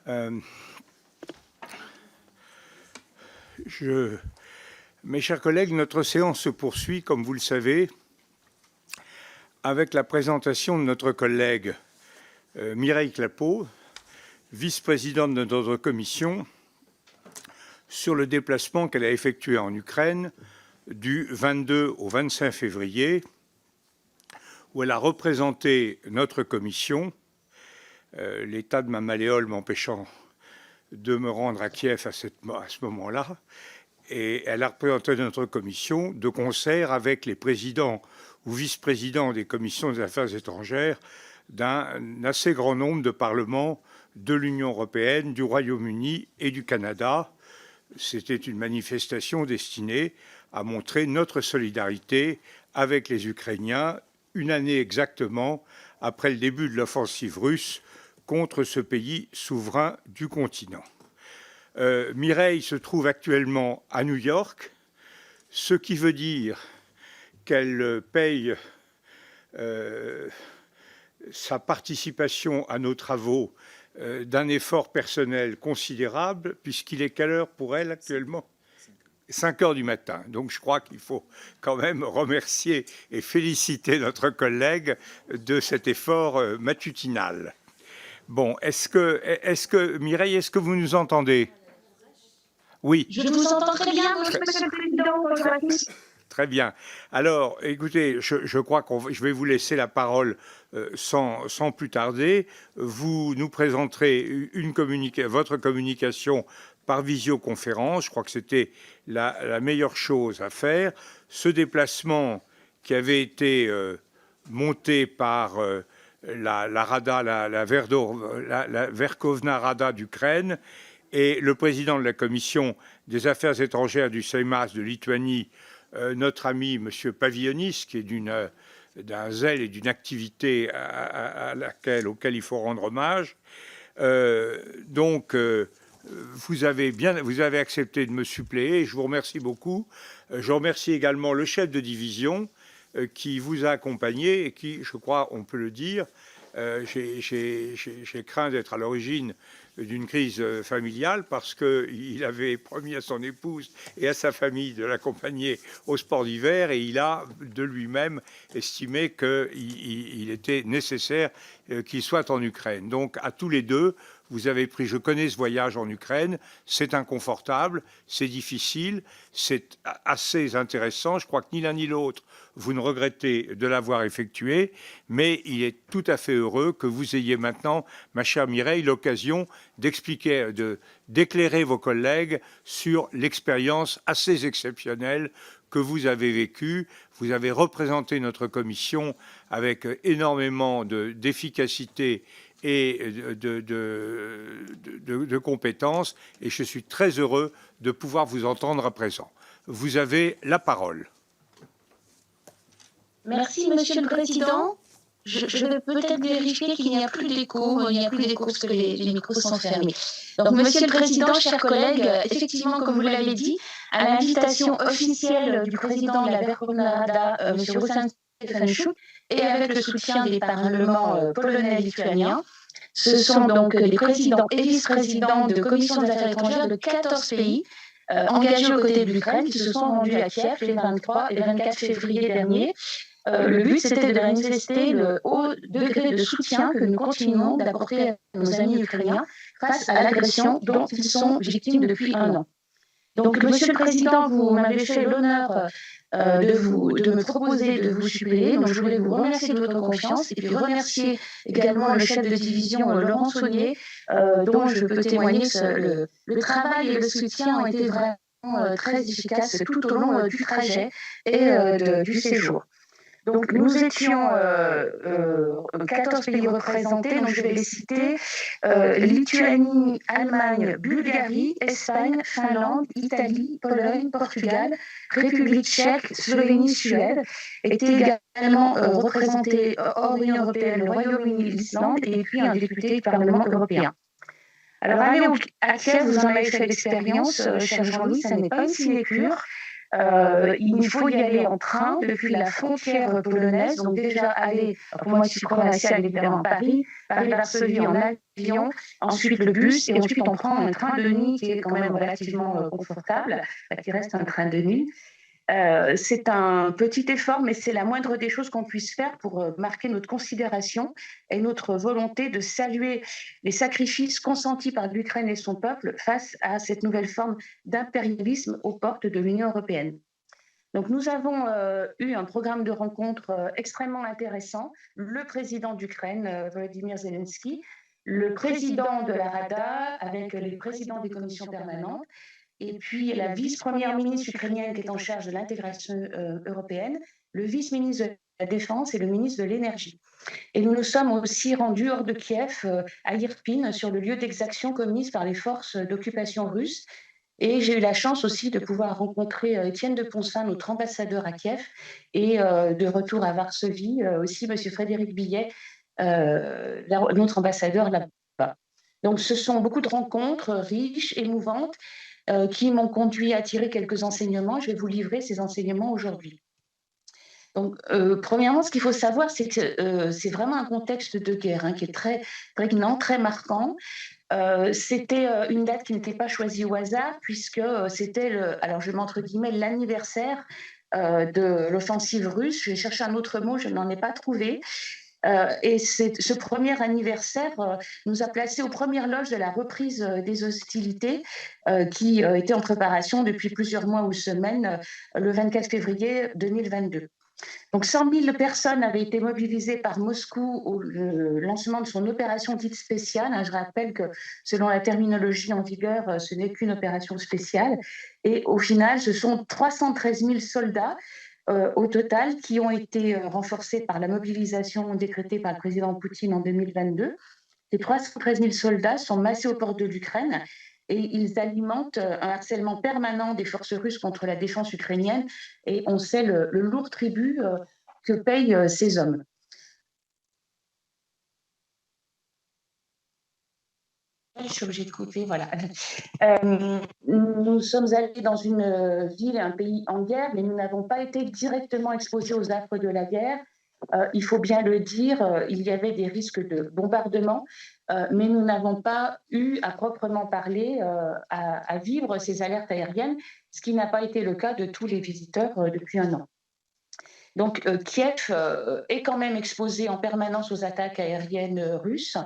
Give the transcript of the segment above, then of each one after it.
Euh, Mes chers collègues, notre séance se poursuit, comme vous le savez, avec la présentation de notre collègue Mireille Clapeau, vice-présidente de notre commission, sur le déplacement qu'elle a effectué en Ukraine du 22 au 25 février, où elle a représenté notre commission, l'état de ma malléole m'empêchant de me rendre à Kiev à ce moment-là, et elle a représenté notre commission de concert avec les présidents ou vice-présidents des commissions des affaires étrangères d'un assez grand nombre de parlements de l'Union européenne, du Royaume-Uni et du Canada. C'était une manifestation destinée à montrer notre solidarité avec les Ukrainiens, une année exactement après le début de l'offensive russe contre ce pays souverain du continent. Mireille se trouve actuellement à New York, ce qui veut dire qu'elle paye sa participation à nos travaux d'un effort personnel considérable, puisqu'il est quelle heure pour elle actuellement ? 5 heures du matin. Donc je crois qu'il faut quand même remercier et féliciter notre collègue de cet effort matutinal. Bon, Mireille, est-ce que vous nous entendez ? Oui. Je vous entends très bien, Monsieur le Président. Très bien. Alors, écoutez, je crois que je vais vous laisser la parole sans plus tarder. Vous nous présenterez votre communication par visioconférence. Je crois que c'était la meilleure chose à faire. Ce déplacement qui avait été monté par la Rada, la Verkhovna Rada d'Ukraine, et le président de la commission des affaires étrangères du Seimas de Lituanie, notre ami M. Pavionis, qui est d'un zèle et d'une activité auquel il faut rendre hommage. Vous avez accepté de me suppléer, et je vous remercie beaucoup. Je remercie également le chef de division qui vous a accompagné et qui, je crois, on peut le dire, j'ai craint d'être à l'origine d'une crise familiale parce qu'il avait promis à son épouse et à sa famille de l'accompagner au sport d'hiver, et il a de lui-même estimé qu'il était nécessaire qu'il soit en Ukraine. Donc à tous les deux, vous avez pris, je connais ce voyage en Ukraine, c'est inconfortable, c'est difficile, c'est assez intéressant. Je crois que ni l'un ni l'autre, vous ne regrettez de l'avoir effectué, mais il est tout à fait heureux que vous ayez maintenant, ma chère Mireille, l'occasion d'éclairer vos collègues sur l'expérience assez exceptionnelle que vous avez vécue. Vous avez représenté notre commission avec énormément d'efficacité et de compétences, et je suis très heureux de pouvoir vous entendre à présent. Vous avez la parole. Merci, Monsieur le Président. Je vais peut-être vérifier qu'il n'y a plus d'écho. Il n'y a plus d'écho parce que les micros sont fermés. Donc, Monsieur le Président, chers collègues, effectivement, comme vous l'avez dit, à l'invitation officielle du président de la Verkhovna Rada, M. Ruslan Stefanchuk, et avec le soutien des parlements polonais et lituaniens, ce sont donc les présidents et vice-présidents de commissions des affaires étrangères de 14 pays engagés aux côtés de l'Ukraine qui se sont rendus à Kiev les 23 et 24 février dernier. Le but, c'était de manifester le haut degré de soutien que nous continuons d'apporter à nos amis ukrainiens face à l'agression dont ils sont victimes depuis un an. Donc, Monsieur le Président, vous m'avez fait l'honneur de me proposer de vous suppléer. Donc, je voulais vous remercier de votre confiance et puis remercier également le chef de division, Laurent Saunier, dont je peux témoigner que le travail et le soutien ont été vraiment très efficaces tout au long du trajet et du séjour. Donc, nous étions 14 pays représentés, donc je vais les citer, Lituanie, Allemagne, Bulgarie, Espagne, Finlande, Italie, Pologne, Portugal, République tchèque, Slovénie, Suède, étaient également représentés hors Union européenne, le Royaume-Uni, l'Islande, et puis un député du Parlement européen. Alors, aller à Kiev, vous en avez fait l'expérience, cher Jean-Louis, ça n'est pas une sinécure. Il faut y aller en train depuis la frontière polonaise, donc déjà aller, pour moi je suis provinciale évidemment, Paris, Paris-Varsovie en avion, ensuite le bus, et ensuite on prend un train de nuit qui est quand même relativement confortable, qui reste un train de nuit. C'est un petit effort, mais c'est la moindre des choses qu'on puisse faire pour marquer notre considération et notre volonté de saluer les sacrifices consentis par l'Ukraine et son peuple face à cette nouvelle forme d'impérialisme aux portes de l'Union européenne. Donc nous avons eu un programme de rencontres extrêmement intéressant. Le président d'Ukraine, Volodymyr Zelensky, le président de la Rada, avec les présidents des commissions permanentes, et puis la vice-première ministre ukrainienne qui est en charge de l'intégration européenne, le vice-ministre de la Défense et le ministre de l'Énergie. Et nous nous sommes aussi rendus hors de Kiev, à Irpin, sur le lieu d'exaction commise par les forces d'occupation russes. Et j'ai eu la chance aussi de pouvoir rencontrer Étienne de Poncin, notre ambassadeur à Kiev, et de retour à Varsovie, aussi M. Frédéric Billet, notre ambassadeur là-bas. Donc ce sont beaucoup de rencontres riches, émouvantes, qui m'ont conduit à tirer quelques enseignements. Je vais vous livrer ces enseignements aujourd'hui. Donc, premièrement, ce qu'il faut savoir, c'est que c'est vraiment un contexte de guerre qui est très prégnant, très marquant. C'était une date qui n'était pas choisie au hasard, puisque c'était, alors je mets entre guillemets, l'anniversaire de l'offensive russe. J'ai cherché un autre mot, je n'en ai pas trouvé. Et ce premier anniversaire nous a placés aux premières loges de la reprise des hostilités qui étaient en préparation depuis plusieurs mois ou semaines, le 24 février 2022. Donc 100 000 personnes avaient été mobilisées par Moscou au lancement de son opération dite spéciale. Je rappelle que selon la terminologie en vigueur, ce n'est qu'une opération spéciale. Et au final, ce sont 313 000 soldats au total, qui ont été renforcés par la mobilisation décrétée par le président Poutine en 2022. Ces 313 000 soldats sont massés aux portes de l'Ukraine et ils alimentent un harcèlement permanent des forces russes contre la défense ukrainienne, et on sait le lourd tribut que payent ces hommes. Je suis obligée de couper, voilà. Nous sommes allés dans une ville, un pays en guerre, mais nous n'avons pas été directement exposés aux affres de la guerre. Il faut bien le dire, il y avait des risques de bombardement, mais nous n'avons pas eu à proprement parler à vivre ces alertes aériennes, ce qui n'a pas été le cas de tous les visiteurs depuis un an. Donc Kiev est quand même exposée en permanence aux attaques aériennes russes.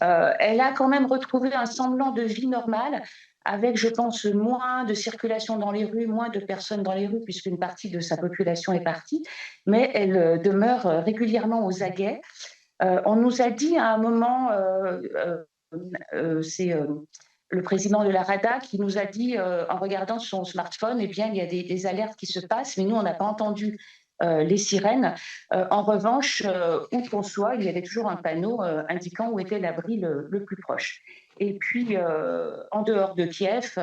Elle a quand même retrouvé un semblant de vie normale, avec, je pense, moins de circulation dans les rues, moins de personnes dans les rues, puisqu'une partie de sa population est partie, mais elle demeure régulièrement aux aguets. On nous a dit à un moment, c'est le président de la Rada qui nous a dit, en regardant son smartphone, eh bien, il y a des alertes qui se passent, mais nous, on n'a pas entendu les sirènes. En revanche, où qu'on soit, il y avait toujours un panneau indiquant où était l'abri le plus proche. Et puis, en dehors de Kiev,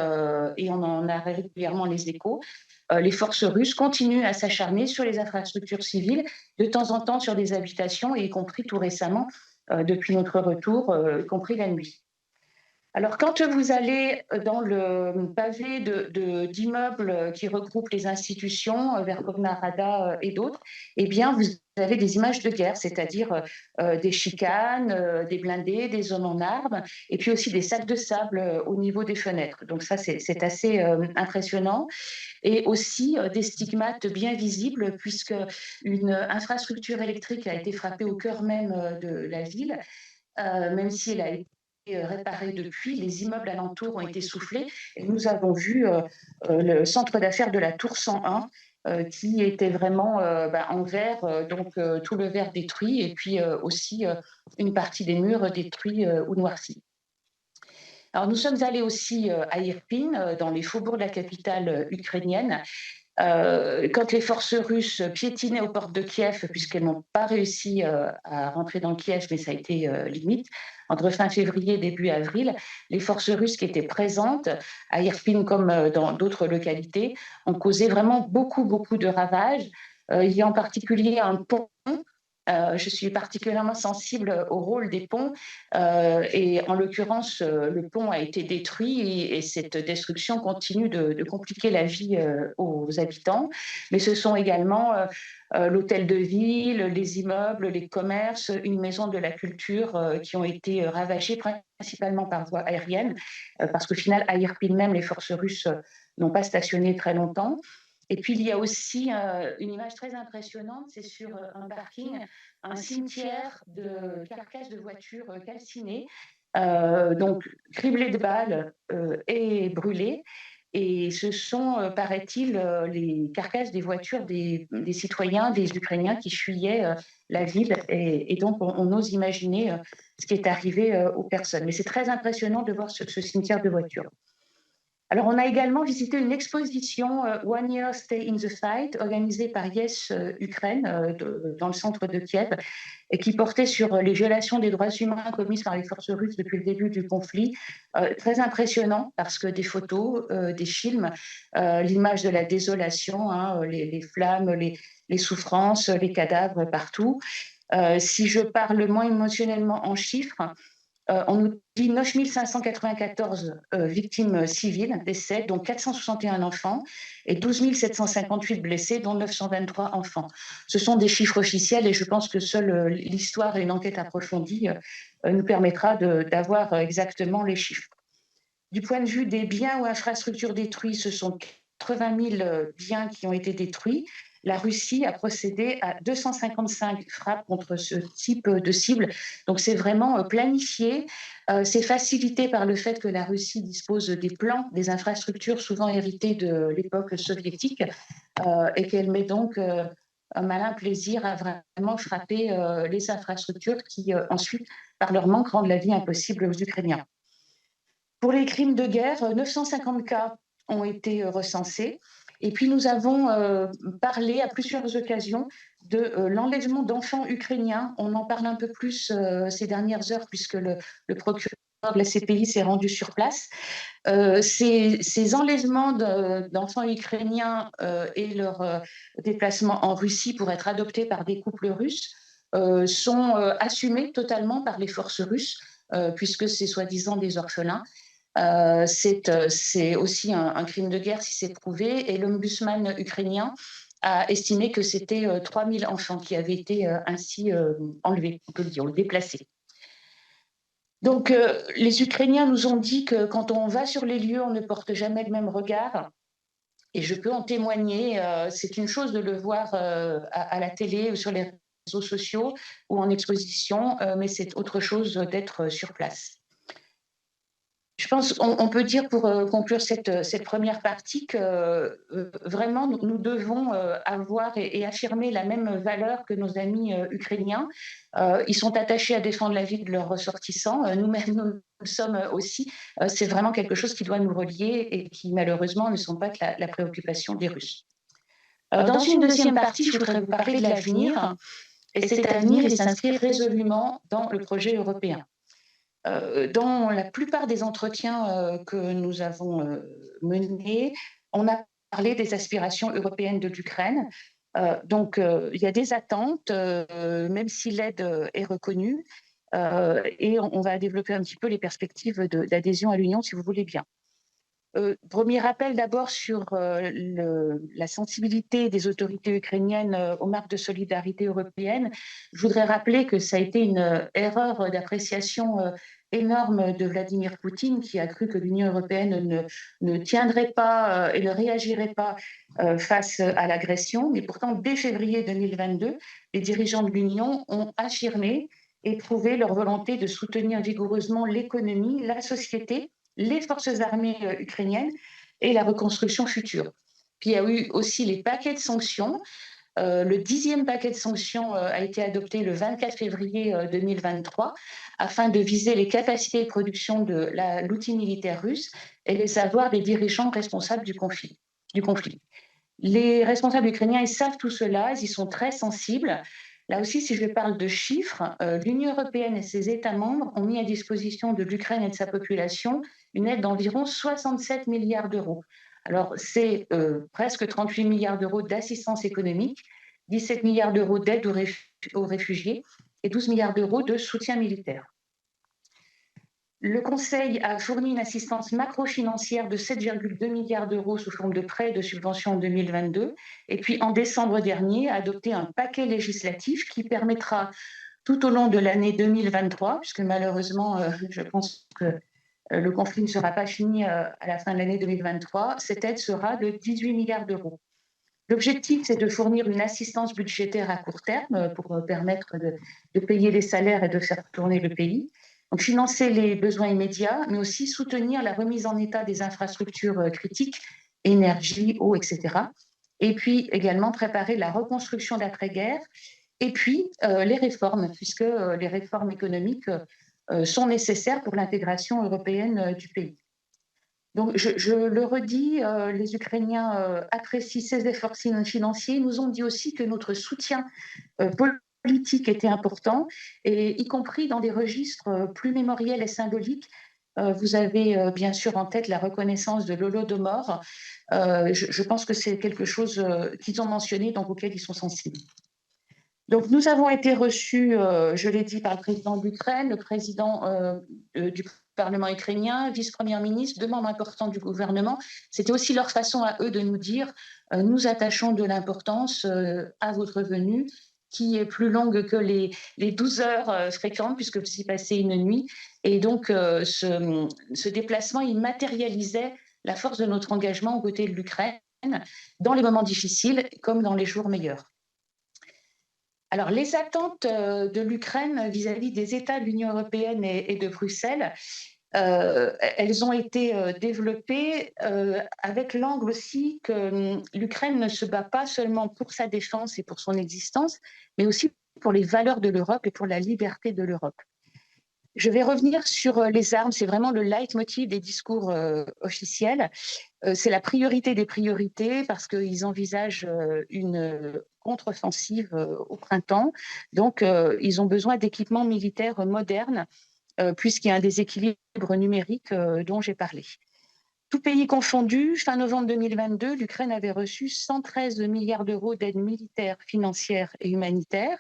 et on en a régulièrement les échos, les forces russes continuent à s'acharner sur les infrastructures civiles, de temps en temps sur des habitations, et y compris tout récemment, depuis notre retour, y compris la nuit. Alors, quand vous allez dans le pavé d'immeubles qui regroupent les institutions, Verkhovna Rada et d'autres, eh bien, vous avez des images de guerre, c'est-à-dire des chicanes, des blindés, des hommes en armes, et puis aussi des sacs de sable au niveau des fenêtres. Donc ça, c'est assez impressionnant. Et aussi des stigmates bien visibles, puisque une infrastructure électrique a été frappée au cœur même de la ville, même si elle a été réparés depuis, les immeubles alentours ont été soufflés, et nous avons vu le centre d'affaires de la Tour 101 qui était vraiment en verre, donc tout le verre détruit, et puis aussi une partie des murs détruits ou noircis. Alors nous sommes allés aussi à Irpin, dans les faubourgs de la capitale ukrainienne, quand les forces russes piétinaient aux portes de Kiev, puisqu'elles n'ont pas réussi à rentrer dans Kiev, mais ça a été limite, entre fin février et début avril, les forces russes qui étaient présentes à Irpin comme dans d'autres localités ont causé vraiment beaucoup de ravages. Il y a en particulier un pont Je suis particulièrement sensible au rôle des ponts et en l'occurrence, le pont a été détruit et cette destruction continue de compliquer la vie aux habitants. Mais ce sont également l'hôtel de ville, les immeubles, les commerces, une maison de la culture qui ont été ravagés principalement par voie aérienne, parce qu'au final, à Irpin même, les forces russes n'ont pas stationné très longtemps. Et puis, il y a aussi une image très impressionnante, c'est sur un parking, un cimetière de carcasses de voitures calcinées, donc criblées de balles et brûlées. Et ce sont, paraît-il, les carcasses des voitures des citoyens, des Ukrainiens qui fuyaient la ville. Et donc, on ose imaginer ce qui est arrivé aux personnes. Mais c'est très impressionnant de voir ce cimetière de voitures. Alors, on a également visité une exposition One Year Stay in the Fight, organisée par Yes Ukraine, dans le centre de Kiev, et qui portait sur les violations des droits humains commises par les forces russes depuis le début du conflit. Très impressionnant, parce que des photos, des films, l'image de la désolation, hein, les flammes, les souffrances, les cadavres partout. Si je parle moins émotionnellement en chiffres, on nous dit 9 594 victimes civiles, décès, dont 461 enfants, et 12 758 blessés, dont 923 enfants. Ce sont des chiffres officiels et je pense que seule l'histoire et une enquête approfondie nous permettra d'avoir exactement les chiffres. Du point de vue des biens ou infrastructures détruits, ce sont 80 000 biens qui ont été détruits. La Russie a procédé à 255 frappes contre ce type de cible. Donc c'est vraiment planifié. C'est facilité par le fait que la Russie dispose des plans, des infrastructures souvent héritées de l'époque soviétique et qu'elle met donc un malin plaisir à vraiment frapper les infrastructures qui ensuite, par leur manque, rendent la vie impossible aux Ukrainiens. Pour les crimes de guerre, 950 cas ont été recensés. Et puis nous avons parlé à plusieurs occasions de l'enlèvement d'enfants ukrainiens. On en parle un peu plus ces dernières heures puisque le procureur de la CPI s'est rendu sur place. Ces enlèvements d'enfants ukrainiens et leur déplacement en Russie pour être adoptés par des couples russes sont assumés totalement par les forces russes puisque c'est soi-disant des orphelins. C'est aussi un crime de guerre si c'est prouvé, et l'ombudsman ukrainien a estimé que c'était 3000 enfants qui avaient été ainsi enlevés, on peut le dire, ou déplacés. Donc les Ukrainiens nous ont dit que quand on va sur les lieux, on ne porte jamais le même regard. Et je peux en témoigner, c'est une chose de le voir à la télé ou sur les réseaux sociaux ou en exposition, mais c'est autre chose d'être sur place. Je pense qu'on peut dire pour conclure cette première partie que vraiment nous devons avoir et affirmer la même valeur que nos amis ukrainiens. Ils sont attachés à défendre la vie de leurs ressortissants. Nous-mêmes, nous le sommes aussi. C'est vraiment quelque chose qui doit nous relier et qui malheureusement ne sont pas que la préoccupation des Russes. Dans une deuxième partie, je voudrais vous parler de l'avenir. Et cet avenir, il s'inscrit résolument dans le projet européen. Dans la plupart des entretiens que nous avons menés, on a parlé des aspirations européennes de l'Ukraine. Donc, il y a des attentes, même si l'aide est reconnue, et on va développer un petit peu les perspectives d'adhésion à l'Union, si vous voulez bien. Premier rappel d'abord sur la sensibilité des autorités ukrainiennes aux marques de solidarité européenne. Je voudrais rappeler que ça a été une erreur d'appréciation énorme de Vladimir Poutine, qui a cru que l'Union européenne ne tiendrait pas et ne réagirait pas face à l'agression. Mais pourtant, dès février 2022, les dirigeants de l'Union ont affirmé et prouvé leur volonté de soutenir vigoureusement l'économie, la société, les forces armées ukrainiennes et la reconstruction future. Puis il y a eu aussi les paquets de sanctions. Le 10e paquet de sanctions a été adopté le 24 février 2023 afin de viser les capacités de production de l'outil militaire russe et les savoirs des dirigeants responsables du conflit. Les responsables ukrainiens, ils savent tout cela, ils y sont très sensibles. Là aussi, si je parle de chiffres, l'Union européenne et ses États membres ont mis à disposition de l'Ukraine et de sa population une aide d'environ 67 milliards d'euros. Alors, c'est presque 38 milliards d'euros d'assistance économique, 17 milliards d'euros d'aide aux réfugiés et 12 milliards d'euros de soutien militaire. Le Conseil a fourni une assistance macro-financière de 7,2 milliards d'euros sous forme de prêts et de subventions en 2022. Et puis, en décembre dernier, a adopté un paquet législatif qui permettra, tout au long de l'année 2023, puisque malheureusement, je pense que le conflit ne sera pas fini à la fin de l'année 2023, cette aide sera de 18 milliards d'euros. L'objectif, c'est de fournir une assistance budgétaire à court terme pour permettre de payer les salaires et de faire tourner le pays. Donc, financer les besoins immédiats, mais aussi soutenir la remise en état des infrastructures critiques, énergie, eau, etc. Et puis également préparer la reconstruction d'après-guerre. Et puis les réformes, puisque les réformes économiques sont nécessaires pour l'intégration européenne du pays. Donc, je le redis, les Ukrainiens apprécient ces efforts financiers. Ils nous ont dit aussi que notre soutien politique était important, et y compris dans des registres plus mémoriels et symboliques. Vous avez bien sûr en tête la reconnaissance de l'Holodomor. Je pense que c'est quelque chose qu'ils ont mentionné, donc auquel ils sont sensibles. Donc, nous avons été reçus, je l'ai dit, par le président de l'Ukraine, le président du Parlement ukrainien, vice-première ministre, deux membres importants du gouvernement. C'était aussi leur façon à eux de nous dire nous attachons de l'importance à votre venue, qui est plus longue que les 12 heures fréquentes, puisque vous y passez une nuit. Et donc, ce déplacement, il matérialisait la force de notre engagement aux côtés de l'Ukraine, dans les moments difficiles comme dans les jours meilleurs. Alors, les attentes de l'Ukraine vis-à-vis des États de l'Union européenne et de Bruxelles, elles ont été développées avec l'angle aussi que l'Ukraine ne se bat pas seulement pour sa défense et pour son existence, mais aussi pour les valeurs de l'Europe et pour la liberté de l'Europe. Je vais revenir sur les armes, c'est vraiment le leitmotiv des discours officiels. C'est la priorité des priorités parce qu'ils envisagent une contre-offensive au printemps. Donc, ils ont besoin d'équipements militaires modernes puisqu'il y a un déséquilibre numérique dont j'ai parlé. Tout pays confondu, fin novembre 2022, l'Ukraine avait reçu 113 milliards d'euros d'aide militaire, financière et humanitaire.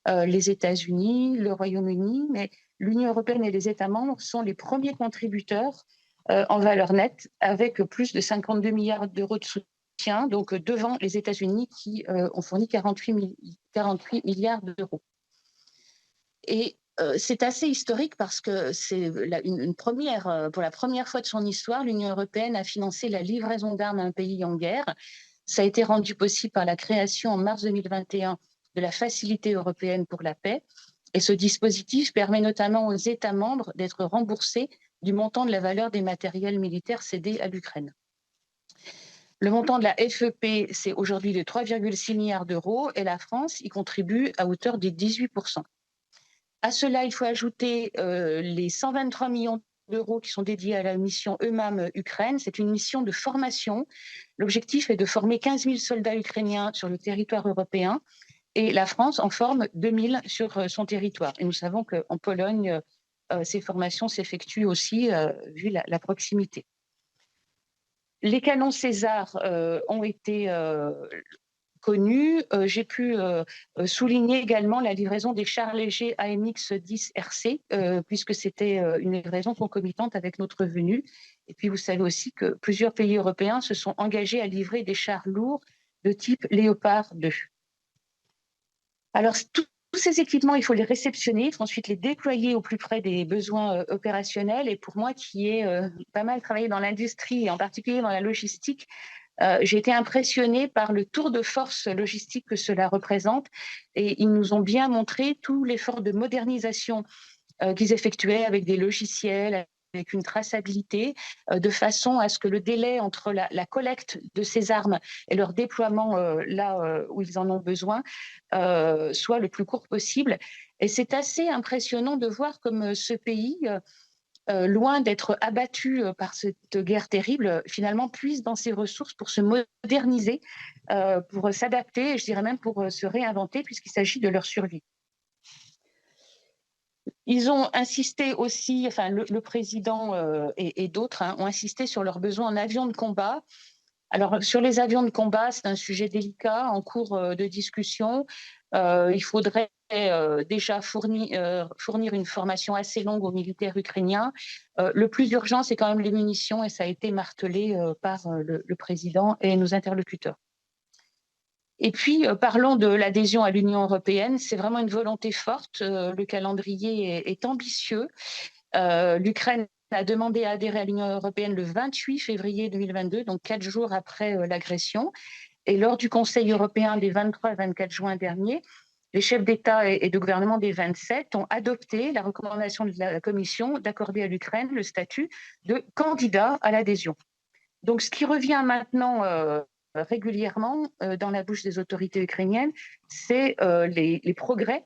Les États-Unis, le Royaume-Uni, mais l'Union européenne et les États membres sont les premiers contributeurs en valeur nette, avec plus de 52 milliards d'euros de soutien, donc devant les États-Unis qui ont fourni 48 milliards d'euros. Et c'est assez historique parce que c'est une première, pour la première fois de son histoire, l'Union européenne a financé la livraison d'armes à un pays en guerre. Ça a été rendu possible par la création en mars 2021 de la Facilité européenne pour la paix. Et ce dispositif permet notamment aux États membres d'être remboursés du montant de la valeur des matériels militaires cédés à l'Ukraine. Le montant de la FEP, c'est aujourd'hui de 3,6 milliards d'euros et la France y contribue à hauteur de 18%. À cela, il faut ajouter les 123 millions d'euros qui sont dédiés à la mission EUMAM Ukraine. C'est une mission de formation. L'objectif est de former 15 000 soldats ukrainiens sur le territoire européen et la France en forme 2 000 sur son territoire. Et nous savons qu'en Pologne, ces formations s'effectuent aussi vu la proximité. Les canons César ont été connus. J'ai pu souligner également la livraison des chars légers AMX-10 RC, puisque c'était une livraison concomitante avec notre venue. Et puis vous savez aussi que plusieurs pays européens se sont engagés à livrer des chars lourds de type Léopard 2. Alors, tous ces équipements, il faut les réceptionner, il faut ensuite les déployer au plus près des besoins opérationnels. Et pour moi, qui ai pas mal travaillé dans l'industrie, et en particulier dans la logistique, j'ai été impressionnée par le tour de force logistique que cela représente. Et ils nous ont bien montré tout l'effort de modernisation qu'ils effectuaient avec des logiciels, avec une traçabilité, de façon à ce que le délai entre la collecte de ces armes et leur déploiement là où ils en ont besoin soit le plus court possible. Et c'est assez impressionnant de voir comme ce pays, loin d'être abattu par cette guerre terrible, finalement puise dans ses ressources pour se moderniser, pour s'adapter, et je dirais même pour se réinventer, puisqu'il s'agit de leur survie. Ils ont insisté aussi, enfin le président et d'autres ont insisté sur leurs besoins en avions de combat. Alors, sur les avions de combat, c'est un sujet délicat en cours de discussion. Il faudrait déjà fournir une formation assez longue aux militaires ukrainiens. Le plus urgent, c'est quand même les munitions, et ça a été martelé par le président et nos interlocuteurs. Et puis, parlons de l'adhésion à l'Union européenne. C'est vraiment une volonté forte. Le calendrier est ambitieux. L'Ukraine a demandé à adhérer à l'Union européenne le 28 février 2022, donc 4 jours après l'agression. Et lors du Conseil européen des 23 et 24 juin dernier, les chefs d'État et de gouvernement des 27 ont adopté la recommandation de la Commission d'accorder à l'Ukraine le statut de candidat à l'adhésion. Donc, ce qui revient maintenant régulièrement dans la bouche des autorités ukrainiennes, c'est les progrès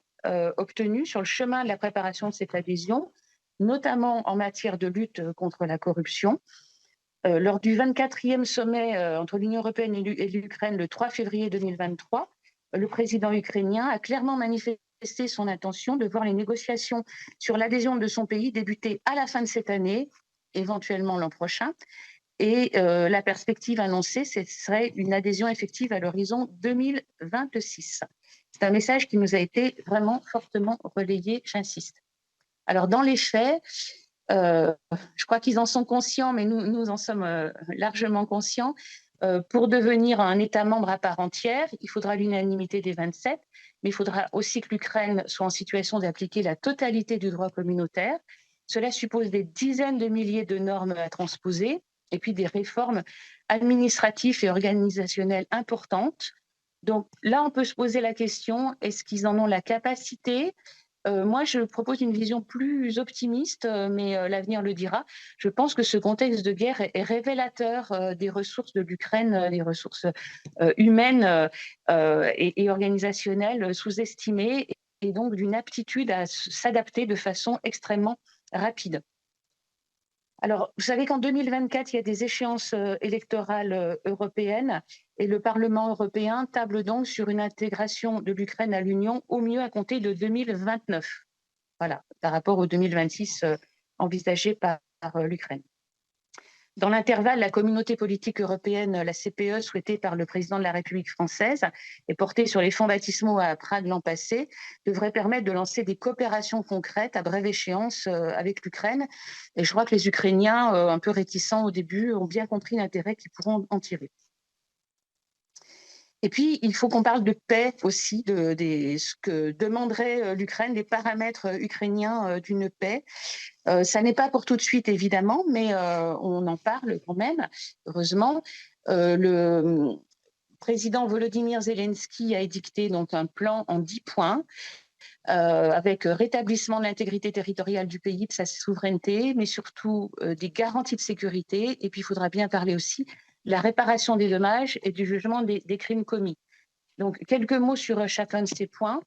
obtenus sur le chemin de la préparation de cette adhésion, notamment en matière de lutte contre la corruption. Lors du 24e sommet entre l'Union européenne et l'Ukraine le 3 février 2023, le président ukrainien a clairement manifesté son intention de voir les négociations sur l'adhésion de son pays débuter à la fin de cette année, éventuellement l'an prochain. Et la perspective annoncée, ce serait une adhésion effective à l'horizon 2026. C'est un message qui nous a été vraiment fortement relayé, j'insiste. Alors, dans les faits, je crois qu'ils en sont conscients, mais nous en sommes largement conscients. Pour devenir un État membre à part entière, il faudra l'unanimité des 27, mais il faudra aussi que l'Ukraine soit en situation d'appliquer la totalité du droit communautaire. Cela suppose des dizaines de milliers de normes à transposer, et puis des réformes administratives et organisationnelles importantes. Donc là, on peut se poser la question, est-ce qu'ils en ont la capacité ? Moi, je propose une vision plus optimiste, mais l'avenir le dira. Je pense que ce contexte de guerre est révélateur des ressources de l'Ukraine, des ressources humaines et organisationnelles sous-estimées, et donc d'une aptitude à s'adapter de façon extrêmement rapide. Alors, vous savez qu'en 2024, il y a des échéances électorales européennes, et le Parlement européen table donc sur une intégration de l'Ukraine à l'Union au mieux à compter de 2029, voilà, par rapport au 2026 envisagé par l'Ukraine. Dans l'intervalle, la communauté politique européenne, la CPE, souhaitée par le président de la République française et portée sur les fonds baptismaux à Prague l'an passé, devrait permettre de lancer des coopérations concrètes à brève échéance avec l'Ukraine. Et je crois que les Ukrainiens, un peu réticents au début, ont bien compris l'intérêt qu'ils pourront en tirer. Et puis, il faut qu'on parle de paix aussi, de ce que demanderait l'Ukraine, les paramètres ukrainiens d'une paix. Ça n'est pas pour tout de suite, évidemment, mais on en parle quand même, heureusement. Le président Volodymyr Zelensky a édicté donc un plan en 10 points, avec rétablissement de l'intégrité territoriale du pays, de sa souveraineté, mais surtout des garanties de sécurité. Et puis, il faudra bien parler aussi de la réparation des dommages et du jugement des crimes commis. Donc, quelques mots sur chacun de ces points.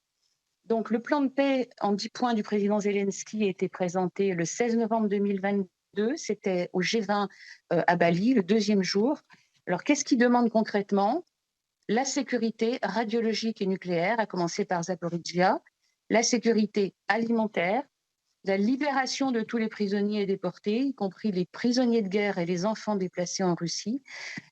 Donc, le plan de paix en 10 points du président Zelensky a été présenté le 16 novembre 2022. C'était au G20 à Bali, le 2e jour. Alors, qu'est-ce qu'il demande concrètement ? La sécurité radiologique et nucléaire, à commencer par Zaporizhzhia, la sécurité alimentaire, la libération de tous les prisonniers déportés, y compris les prisonniers de guerre et les enfants déplacés en Russie,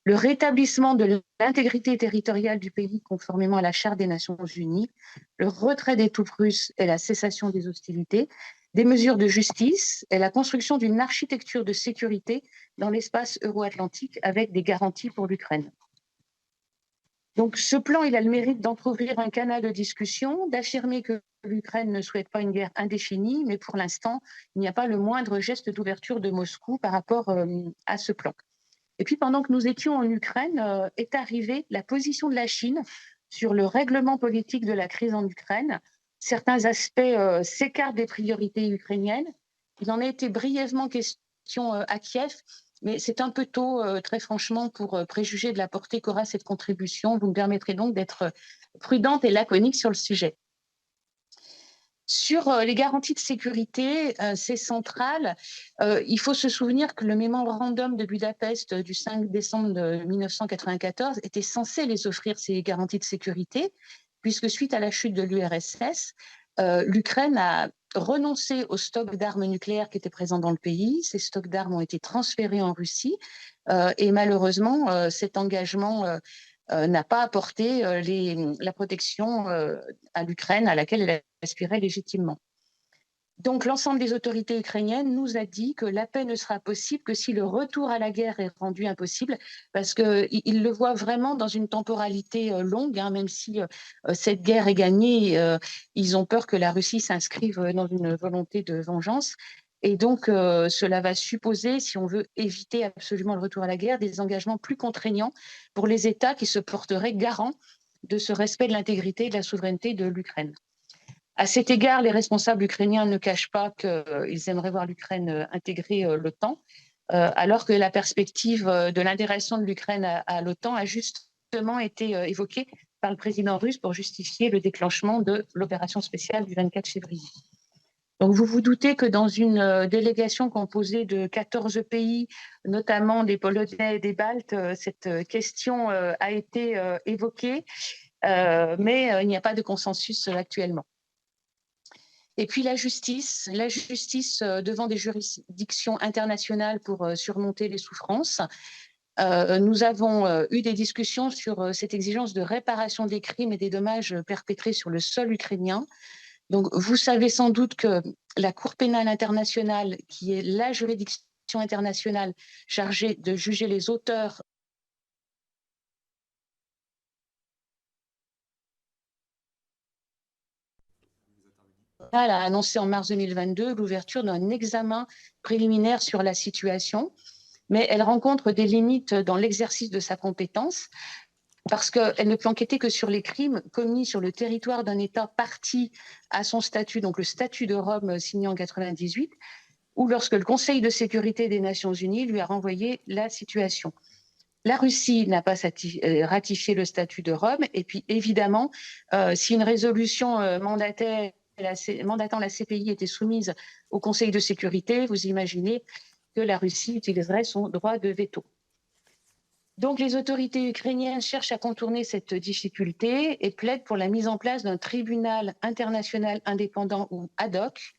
le rétablissement de l'intégrité territoriale du pays conformément à la Charte des Nations Unies, le retrait des troupes russes et la cessation des hostilités, des mesures de justice et la construction d'une architecture de sécurité dans l'espace euro-atlantique avec des garanties pour l'Ukraine. Donc ce plan, il a le mérite d'entrouvrir un canal de discussion, d'affirmer que l'Ukraine ne souhaite pas une guerre indéfinie, mais pour l'instant, il n'y a pas le moindre geste d'ouverture de Moscou par rapport à ce plan. Et puis pendant que nous étions en Ukraine, est arrivée la position de la Chine sur le règlement politique de la crise en Ukraine. Certains aspects s'écartent des priorités ukrainiennes. Il en a été brièvement question à Kiev, mais c'est un peu tôt, très franchement, pour préjuger de la portée qu'aura cette contribution. Vous me permettrez donc d'être prudente et laconique sur le sujet. Sur les garanties de sécurité, c'est central. Il faut se souvenir que le mémorandum de Budapest du 5 décembre 1994 était censé les offrir, ces garanties de sécurité, puisque suite à la chute de l'URSS, l'Ukraine a renoncé aux stocks d'armes nucléaires qui étaient présents dans le pays. Ces stocks d'armes ont été transférés en Russie et malheureusement, cet engagement n'a pas apporté la protection à l'Ukraine à laquelle elle aspirait légitimement. Donc l'ensemble des autorités ukrainiennes nous a dit que la paix ne sera possible que si le retour à la guerre est rendu impossible, parce qu'ils le voient vraiment dans une temporalité longue, hein, même si cette guerre est gagnée, ils ont peur que la Russie s'inscrive dans une volonté de vengeance. Et donc cela va supposer, si on veut éviter absolument le retour à la guerre, des engagements plus contraignants pour les États qui se porteraient garants de ce respect de l'intégrité et de la souveraineté de l'Ukraine. À cet égard, les responsables ukrainiens ne cachent pas qu'ils aimeraient voir l'Ukraine intégrer l'OTAN, alors que la perspective de l'intégration de l'Ukraine à l'OTAN a justement été évoquée par le président russe pour justifier le déclenchement de l'opération spéciale du 24 février. Donc vous vous doutez que dans une délégation composée de 14 pays, notamment des Polonais et des Baltes, cette question a été évoquée, mais il n'y a pas de consensus actuellement. Et puis la justice devant des juridictions internationales pour surmonter les souffrances. Nous avons eu des discussions sur cette exigence de réparation des crimes et des dommages perpétrés sur le sol ukrainien. Donc vous savez sans doute que la Cour pénale internationale, qui est la juridiction internationale chargée de juger les auteurs a annoncé en mars 2022 l'ouverture d'un examen préliminaire sur la situation, mais elle rencontre des limites dans l'exercice de sa compétence parce qu'elle ne peut enquêter que sur les crimes commis sur le territoire d'un État parti à son statut, donc le statut de Rome signé en 1998, ou lorsque le Conseil de sécurité des Nations Unies lui a renvoyé la situation. La Russie n'a pas ratifié le statut de Rome, et puis évidemment, si une résolution mandatant la CPI était soumise au Conseil de sécurité, vous imaginez que la Russie utiliserait son droit de veto. Donc les autorités ukrainiennes cherchent à contourner cette difficulté et plaident pour la mise en place d'un tribunal international indépendant ou ad hoc.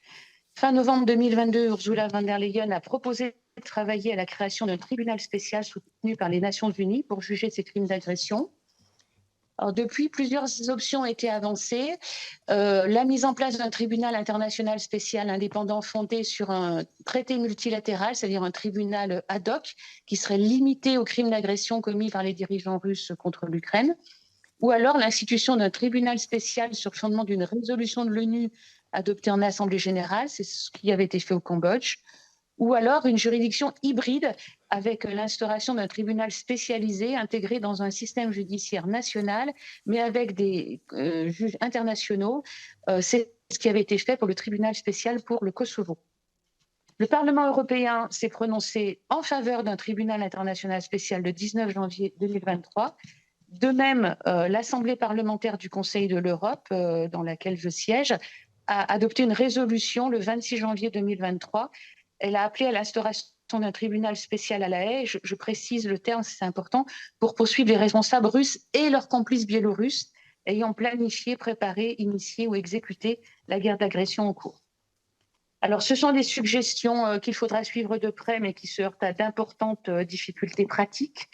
Fin novembre 2022, Ursula von der Leyen a proposé de travailler à la création d'un tribunal spécial soutenu par les Nations Unies pour juger ces crimes d'agression. Alors, depuis, plusieurs options ont été avancées. La mise en place d'un tribunal international spécial indépendant fondé sur un traité multilatéral, c'est-à-dire un tribunal ad hoc qui serait limité aux crimes d'agression commis par les dirigeants russes contre l'Ukraine, ou alors l'institution d'un tribunal spécial sur le fondement d'une résolution de l'ONU adoptée en Assemblée générale, c'est ce qui avait été fait au Cambodge, ou alors une juridiction hybride avec l'instauration d'un tribunal spécialisé intégré dans un système judiciaire national, mais avec des juges internationaux. C'est ce qui avait été fait pour le tribunal spécial pour le Kosovo. Le Parlement européen s'est prononcé en faveur d'un tribunal international spécial le 19 janvier 2023. De même, l'Assemblée parlementaire du Conseil de l'Europe, dans laquelle je siège, a adopté une résolution le 26 janvier 2023. Elle a appelé à l'instauration d'un tribunal spécial à La Haye, je précise le terme, c'est important, pour poursuivre les responsables russes et leurs complices biélorusses ayant planifié, préparé, initié ou exécuté la guerre d'agression en cours. Alors, ce sont des suggestions qu'il faudra suivre de près, mais qui se heurtent à d'importantes difficultés pratiques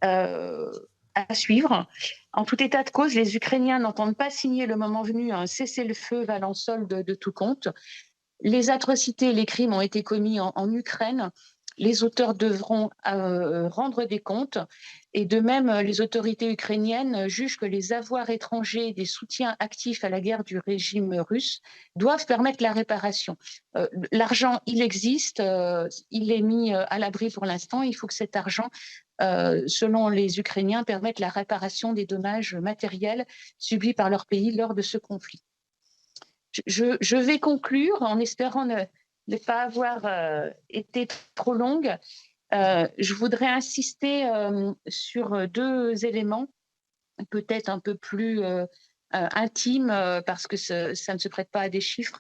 à suivre. En tout état de cause, les Ukrainiens n'entendent pas signer le moment venu un cessez-le-feu valant solde de tout compte. Les atrocités et les crimes ont été commis en Ukraine. Les auteurs devront rendre des comptes. Et de même, les autorités ukrainiennes jugent que les avoirs étrangers des soutiens actifs à la guerre du régime russe doivent permettre la réparation. L'argent, il existe, il est mis à l'abri pour l'instant. Il faut que cet argent, selon les Ukrainiens, permette la réparation des dommages matériels subis par leur pays lors de ce conflit. Je vais conclure en espérant ne pas avoir été trop longue. Je voudrais insister sur deux éléments, peut-être un peu plus intimes, parce que ça ne se prête pas à des chiffres.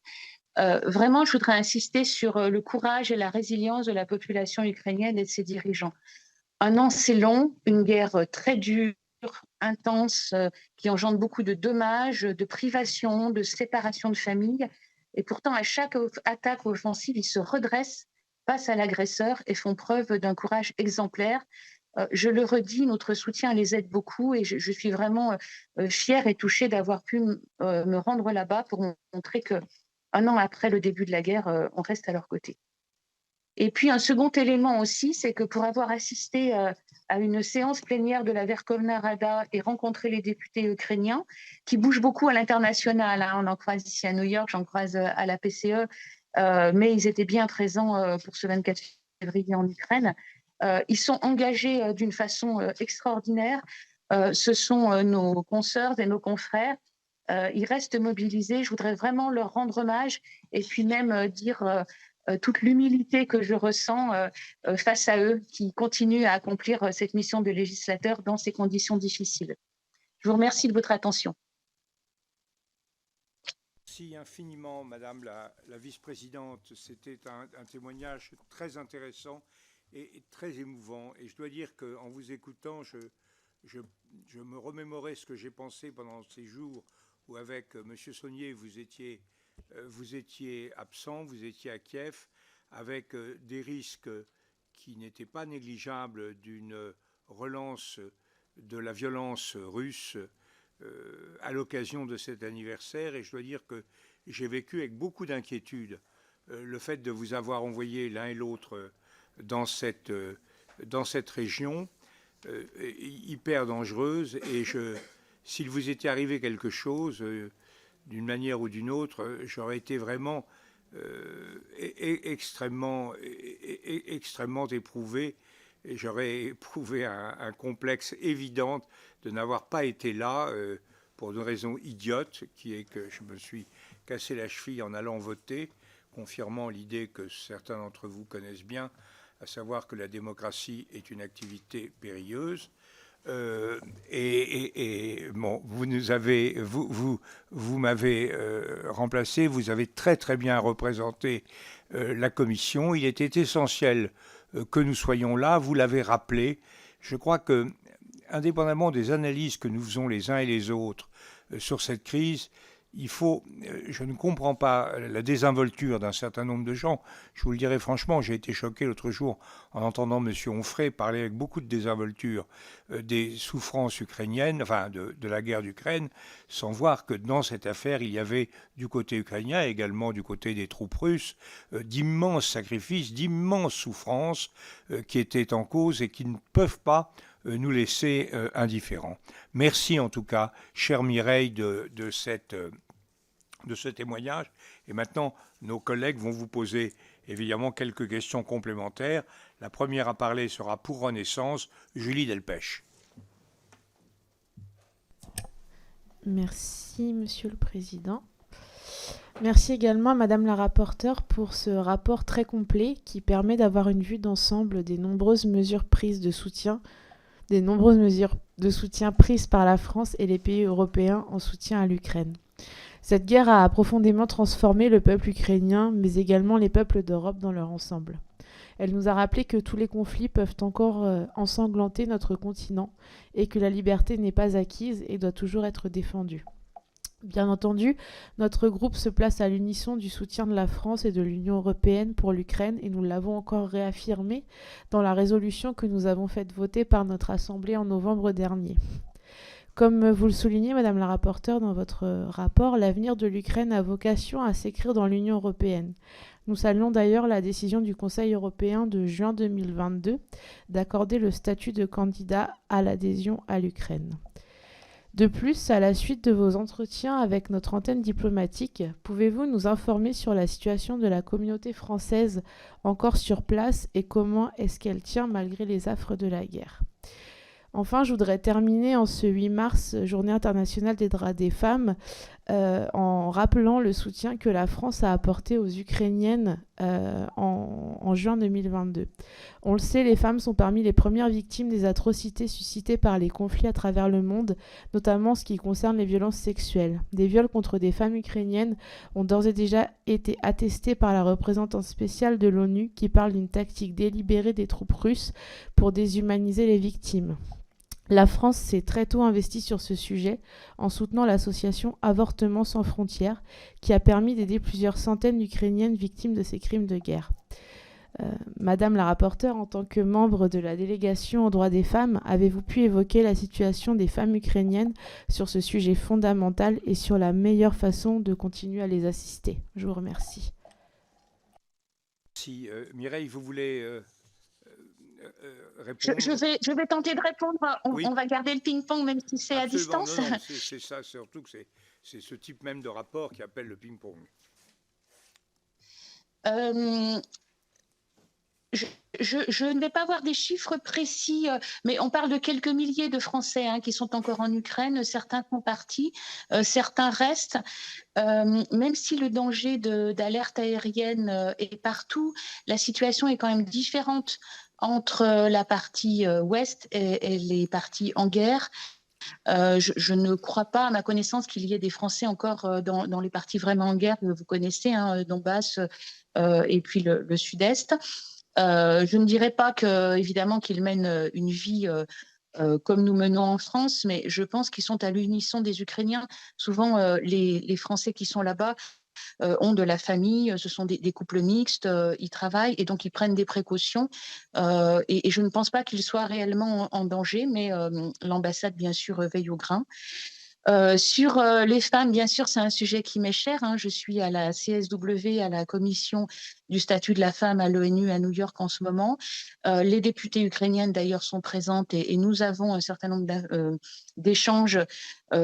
Vraiment, je voudrais insister sur le courage et la résilience de la population ukrainienne et de ses dirigeants. Un an, c'est long, une guerre très dure, intense, qui engendre beaucoup de dommages, de privations, de séparation de familles. Et pourtant, à chaque attaque ou offensive, ils se redressent face à l'agresseur et font preuve d'un courage exemplaire. Je le redis, notre soutien les aide beaucoup et je suis vraiment fière et touchée d'avoir pu me rendre là-bas pour montrer qu'un an après le début de la guerre, on reste à leur côté. Et puis un second élément aussi, c'est que pour avoir assisté à une séance plénière de la Verkhovna Rada et rencontré les députés ukrainiens, qui bougent beaucoup à l'international, hein, on en croise ici à New York, j'en croise à la PCE, mais ils étaient bien présents pour ce 24 février en Ukraine. Ils sont engagés d'une façon extraordinaire. Ce sont nos consoeurs et nos confrères. Ils restent mobilisés. Je voudrais vraiment leur rendre hommage et puis même dire toute l'humilité que je ressens face à eux qui continuent à accomplir cette mission de législateur dans ces conditions difficiles. Je vous remercie de votre attention. Merci infiniment, Madame la vice-présidente. C'était un témoignage très intéressant et très émouvant. Et je dois dire qu'en vous écoutant, je me remémorais ce que j'ai pensé pendant ces jours où, avec M. Saunier, vous étiez absent, vous étiez à Kiev, avec des risques qui n'étaient pas négligeables d'une relance de la violence russe à l'occasion de cet anniversaire. Et je dois dire que j'ai vécu avec beaucoup d'inquiétude le fait de vous avoir envoyé l'un et l'autre dans cette région hyper dangereuse. Et s'il vous était arrivé quelque chose, d'une manière ou d'une autre, j'aurais été vraiment extrêmement éprouvé. Et j'aurais éprouvé un complexe évident de n'avoir pas été là pour une raison idiote, qui est que je me suis cassé la cheville en allant voter, confirmant l'idée que certains d'entre vous connaissent bien, à savoir que la démocratie est une activité périlleuse. Bon, vous m'avez remplacé, vous avez très bien représenté la commission. Il était essentiel que nous soyons là, vous l'avez rappelé. Je crois que, indépendamment des analyses que nous faisons les uns et les autres sur cette crise, je ne comprends pas la désinvolture d'un certain nombre de gens. Je vous le dirai franchement, j'ai été choqué l'autre jour en entendant M. Onfray parler avec beaucoup de désinvolture des souffrances ukrainiennes, enfin de la guerre d'Ukraine, sans voir que dans cette affaire, il y avait du côté ukrainien et également du côté des troupes russes d'immenses sacrifices, d'immenses souffrances qui étaient en cause et qui ne peuvent pas nous laisser indifférents. Merci en tout cas, chère Mireille, de ce témoignage. Et maintenant, nos collègues vont vous poser évidemment quelques questions complémentaires. La première à parler sera pour Renaissance, Julie Delpech. Merci, Monsieur le Président. Merci également à Madame la rapporteure pour ce rapport très complet qui permet d'avoir une vue d'ensemble des nombreuses mesures prises de soutien prises par la France et les pays européens en soutien à l'Ukraine. Cette guerre a profondément transformé le peuple ukrainien, mais également les peuples d'Europe dans leur ensemble. Elle nous a rappelé que tous les conflits peuvent encore ensanglanter notre continent et que la liberté n'est pas acquise et doit toujours être défendue. Bien entendu, notre groupe se place à l'unisson du soutien de la France et de l'Union européenne pour l'Ukraine et nous l'avons encore réaffirmé dans la résolution que nous avons faite voter par notre Assemblée en novembre dernier. Comme vous le soulignez, Madame la rapporteure, dans votre rapport, l'avenir de l'Ukraine a vocation à s'écrire dans l'Union européenne. Nous saluons d'ailleurs la décision du Conseil européen de juin 2022 d'accorder le statut de candidat à l'adhésion à l'Ukraine. De plus, à la suite de vos entretiens avec notre antenne diplomatique, pouvez-vous nous informer sur la situation de la communauté française encore sur place et comment est-ce qu'elle tient malgré les affres de la guerre ? Enfin, je voudrais terminer en ce 8 mars, Journée internationale des droits des femmes, en rappelant le soutien que la France a apporté aux Ukrainiennes en juin 2022. On le sait, les femmes sont parmi les premières victimes des atrocités suscitées par les conflits à travers le monde, notamment en ce qui concerne les violences sexuelles. Des viols contre des femmes ukrainiennes ont d'ores et déjà été attestés par la représentante spéciale de l'ONU qui parle d'une tactique délibérée des troupes russes pour déshumaniser les victimes. La France s'est très tôt investie sur ce sujet en soutenant l'association Avortement sans frontières qui a permis d'aider plusieurs centaines d'Ukrainiennes victimes de ces crimes de guerre. Madame la rapporteure, en tant que membre de la délégation aux droits des femmes, avez-vous pu évoquer la situation des femmes ukrainiennes sur ce sujet fondamental et sur la meilleure façon de continuer à les assister? Je vous remercie. Si Mireille, vous voulez répondre? Je vais tenter de répondre. Oui. On va garder le ping-pong même si c'est à distance. Non, c'est ça, surtout que c'est ce type même de rapport qui appelle le ping-pong. Je ne vais pas avoir des chiffres précis, mais on parle de quelques milliers de Français qui sont encore en Ukraine. Certains sont partis, certains restent. Même si le danger d'alerte aérienne est partout, la situation est quand même différente entre la partie ouest et les parties en guerre. Je ne crois pas, à ma connaissance, qu'il y ait des Français encore dans les parties vraiment en guerre que vous connaissez, Donbass et puis le sud-est. Je ne dirais pas évidemment qu'ils mènent une vie comme nous menons en France, mais je pense qu'ils sont à l'unisson des Ukrainiens. Souvent, les Français qui sont là-bas ont de la famille, ce sont des couples mixtes, ils travaillent et donc ils prennent des précautions. Et je ne pense pas qu'ils soient réellement en danger, mais l'ambassade, bien sûr, veille au grain. Sur les femmes, bien sûr, c'est un sujet qui m'est cher. Je suis à la CSW, à la commission du statut de la femme à l'ONU à New York en ce moment. Les députées ukrainiennes, d'ailleurs, sont présentes et nous avons un certain nombre d'échanges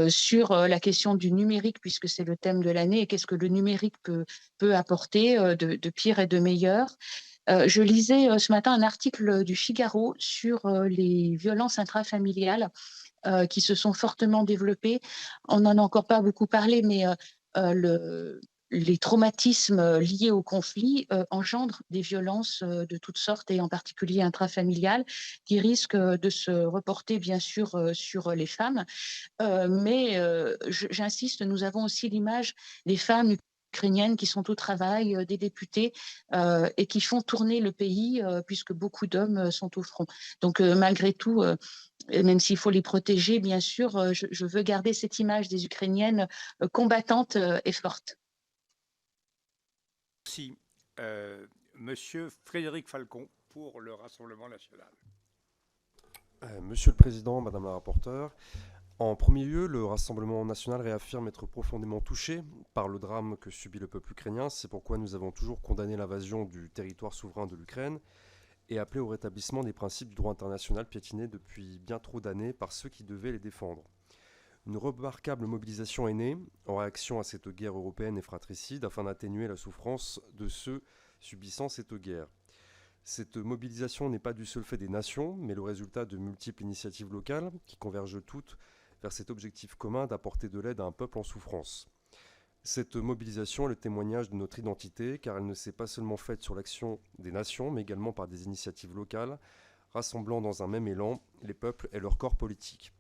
sur la question du numérique, puisque c'est le thème de l'année, et qu'est-ce que le numérique peut apporter de pire et de meilleur. Je lisais ce matin un article du Figaro sur les violences intrafamiliales qui se sont fortement développées. On n'en a encore pas beaucoup parlé, mais les traumatismes liés au conflit engendrent des violences de toutes sortes et en particulier intrafamiliales qui risquent de se reporter bien sûr sur les femmes. Mais j'insiste, nous avons aussi l'image des femmes ukrainiennes qui sont au travail, des députés et qui font tourner le pays puisque beaucoup d'hommes sont au front. Donc malgré tout, même s'il faut les protéger, bien sûr, je veux garder cette image des Ukrainiennes combattantes et fortes. Merci. Monsieur Frédéric Falcon pour le Rassemblement national. Monsieur le Président, Madame la rapporteure, en premier lieu, le Rassemblement national réaffirme être profondément touché par le drame que subit le peuple ukrainien. C'est pourquoi nous avons toujours condamné l'invasion du territoire souverain de l'Ukraine et appelé au rétablissement des principes du droit international piétinés depuis bien trop d'années par ceux qui devaient les défendre. Une remarquable mobilisation est née en réaction à cette guerre européenne et fratricide afin d'atténuer la souffrance de ceux subissant cette guerre. Cette mobilisation n'est pas du seul fait des nations, mais le résultat de multiples initiatives locales qui convergent toutes vers cet objectif commun d'apporter de l'aide à un peuple en souffrance. Cette mobilisation est le témoignage de notre identité, car elle ne s'est pas seulement faite sur l'action des nations, mais également par des initiatives locales, rassemblant dans un même élan les peuples et leurs corps politiques.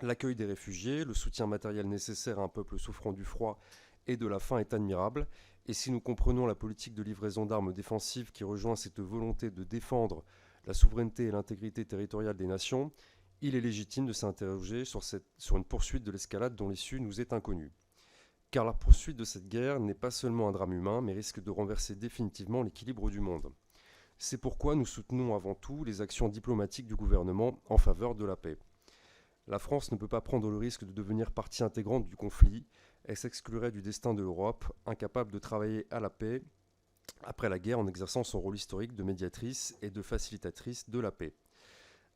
L'accueil des réfugiés, le soutien matériel nécessaire à un peuple souffrant du froid et de la faim est admirable, et si nous comprenons la politique de livraison d'armes défensives qui rejoint cette volonté de défendre la souveraineté et l'intégrité territoriale des nations, il est légitime de s'interroger sur une poursuite de l'escalade dont l'issue nous est inconnue. Car la poursuite de cette guerre n'est pas seulement un drame humain, mais risque de renverser définitivement l'équilibre du monde. C'est pourquoi nous soutenons avant tout les actions diplomatiques du gouvernement en faveur de la paix. La France ne peut pas prendre le risque de devenir partie intégrante du conflit. Elle s'exclurait du destin de l'Europe, incapable de travailler à la paix après la guerre en exerçant son rôle historique de médiatrice et de facilitatrice de la paix.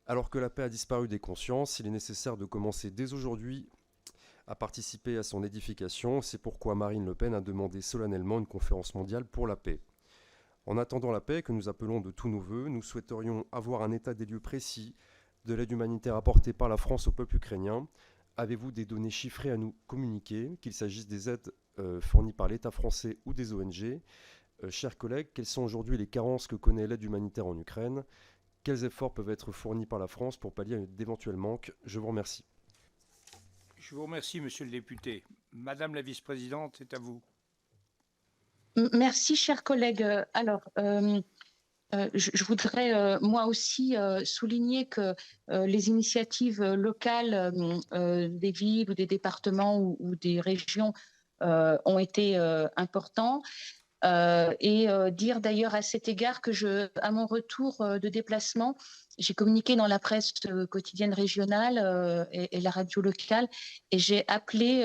Alors que la paix a disparu des consciences, il est nécessaire de commencer dès aujourd'hui à participer à son édification. C'est pourquoi Marine Le Pen a demandé solennellement une conférence mondiale pour la paix. En attendant la paix, que nous appelons de tous nos vœux, nous souhaiterions avoir un état des lieux précis de l'aide humanitaire apportée par la France au peuple ukrainien. Avez-vous des données chiffrées à nous communiquer, qu'il s'agisse des aides fournies par l'État français ou des ONG? Chers collègues, quelles sont aujourd'hui les carences que connaît l'aide humanitaire en Ukraine? Quels efforts peuvent être fournis par la France pour pallier d'éventuels manques? Je vous remercie. Je vous remercie, monsieur le député. Madame la vice-présidente, c'est à vous. Merci, chers collègues. Alors, Je voudrais moi aussi souligner que les initiatives locales des villes ou des départements ou des régions ont été importants. Dire d'ailleurs à cet égard que à mon retour de déplacement, j'ai communiqué dans la presse quotidienne régionale et la radio locale, et j'ai appelé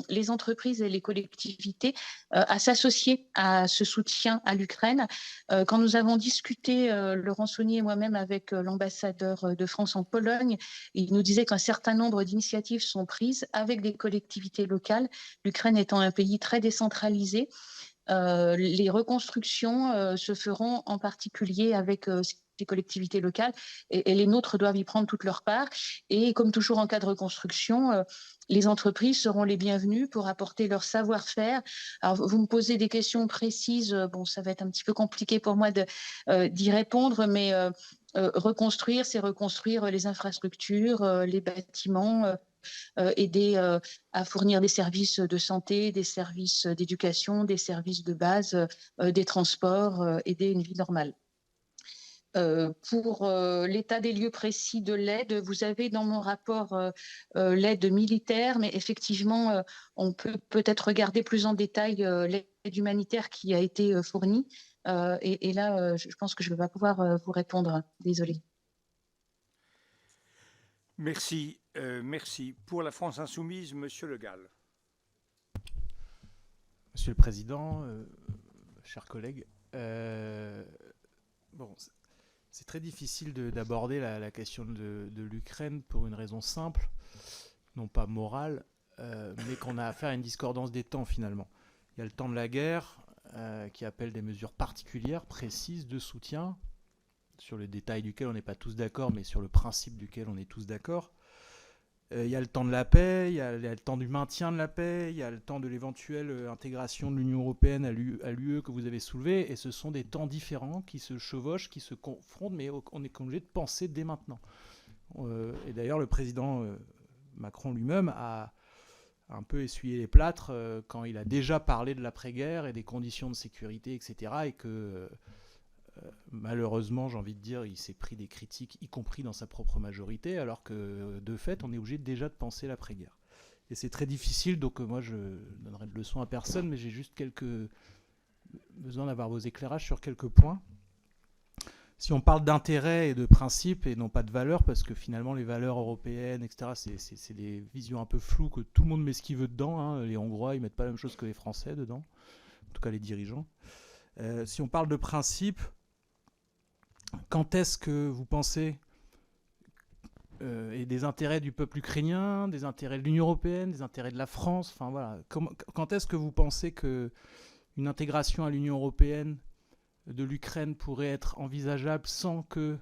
les entreprises et les collectivités à s'associer à ce soutien à l'Ukraine. Quand nous avons discuté, Laurent Saunier et moi-même, avec l'ambassadeur de France en Pologne, il nous disait qu'un certain nombre d'initiatives sont prises avec des collectivités locales, l'Ukraine étant un pays très décentralisé. Les reconstructions se feront en particulier avec ces collectivités locales, et les nôtres doivent y prendre toute leur part. Et comme toujours en cas de reconstruction, les entreprises seront les bienvenues pour apporter leur savoir-faire. Alors, vous me posez des questions précises, bon, ça va être un petit peu compliqué pour moi d'y répondre, mais reconstruire, c'est reconstruire les infrastructures, les bâtiments, aider à fournir des services de santé, des services d'éducation, des services de base, des transports, aider une vie normale. Pour l'état des lieux précis de l'aide, vous avez dans mon rapport l'aide militaire, mais effectivement, on peut peut-être regarder plus en détail l'aide humanitaire qui a été fournie. Et là, je pense que je ne vais pas pouvoir vous répondre. Désolée. Merci. Merci. Pour la France Insoumise, Monsieur Le Gall. Monsieur le Président, chers collègues, bon, c'est très difficile d'aborder la question de l'Ukraine pour une raison simple, non pas morale, mais qu'on a affaire à une discordance des temps finalement. Il y a le temps de la guerre qui appelle des mesures particulières, précises de soutien, sur le détail duquel on n'est pas tous d'accord, mais sur le principe duquel on est tous d'accord. Il y a le temps de la paix, il y a le temps du maintien de la paix, il y a le temps de l'éventuelle intégration de l'Union européenne à l'UE que vous avez soulevé, et ce sont des temps différents qui se chevauchent, qui se confrontent, mais on est obligé de penser dès maintenant. Et d'ailleurs, le président Macron lui-même a un peu essuyé les plâtres quand il a déjà parlé de l'après-guerre et des conditions de sécurité, etc., et que malheureusement, j'ai envie de dire, il s'est pris des critiques, y compris dans sa propre majorité, alors que de fait, on est obligé déjà de penser l'après-guerre. Et c'est très difficile, donc moi je donnerai de leçons à personne, mais j'ai juste besoin d'avoir vos éclairages sur quelques points. Si on parle d'intérêt et de principe et non pas de valeurs, parce que finalement les valeurs européennes, etc., c'est des visions un peu floues que tout le monde met ce qu'il veut dedans. Hein. Les Hongrois, ils mettent pas la même chose que les Français dedans, en tout cas les dirigeants. Si on parle de principe, quand est-ce que vous pensez, et des intérêts du peuple ukrainien, des intérêts de l'Union européenne, des intérêts de la France, enfin voilà, quand est-ce que vous pensez qu'une intégration à l'Union européenne de l'Ukraine pourrait être envisageable sans que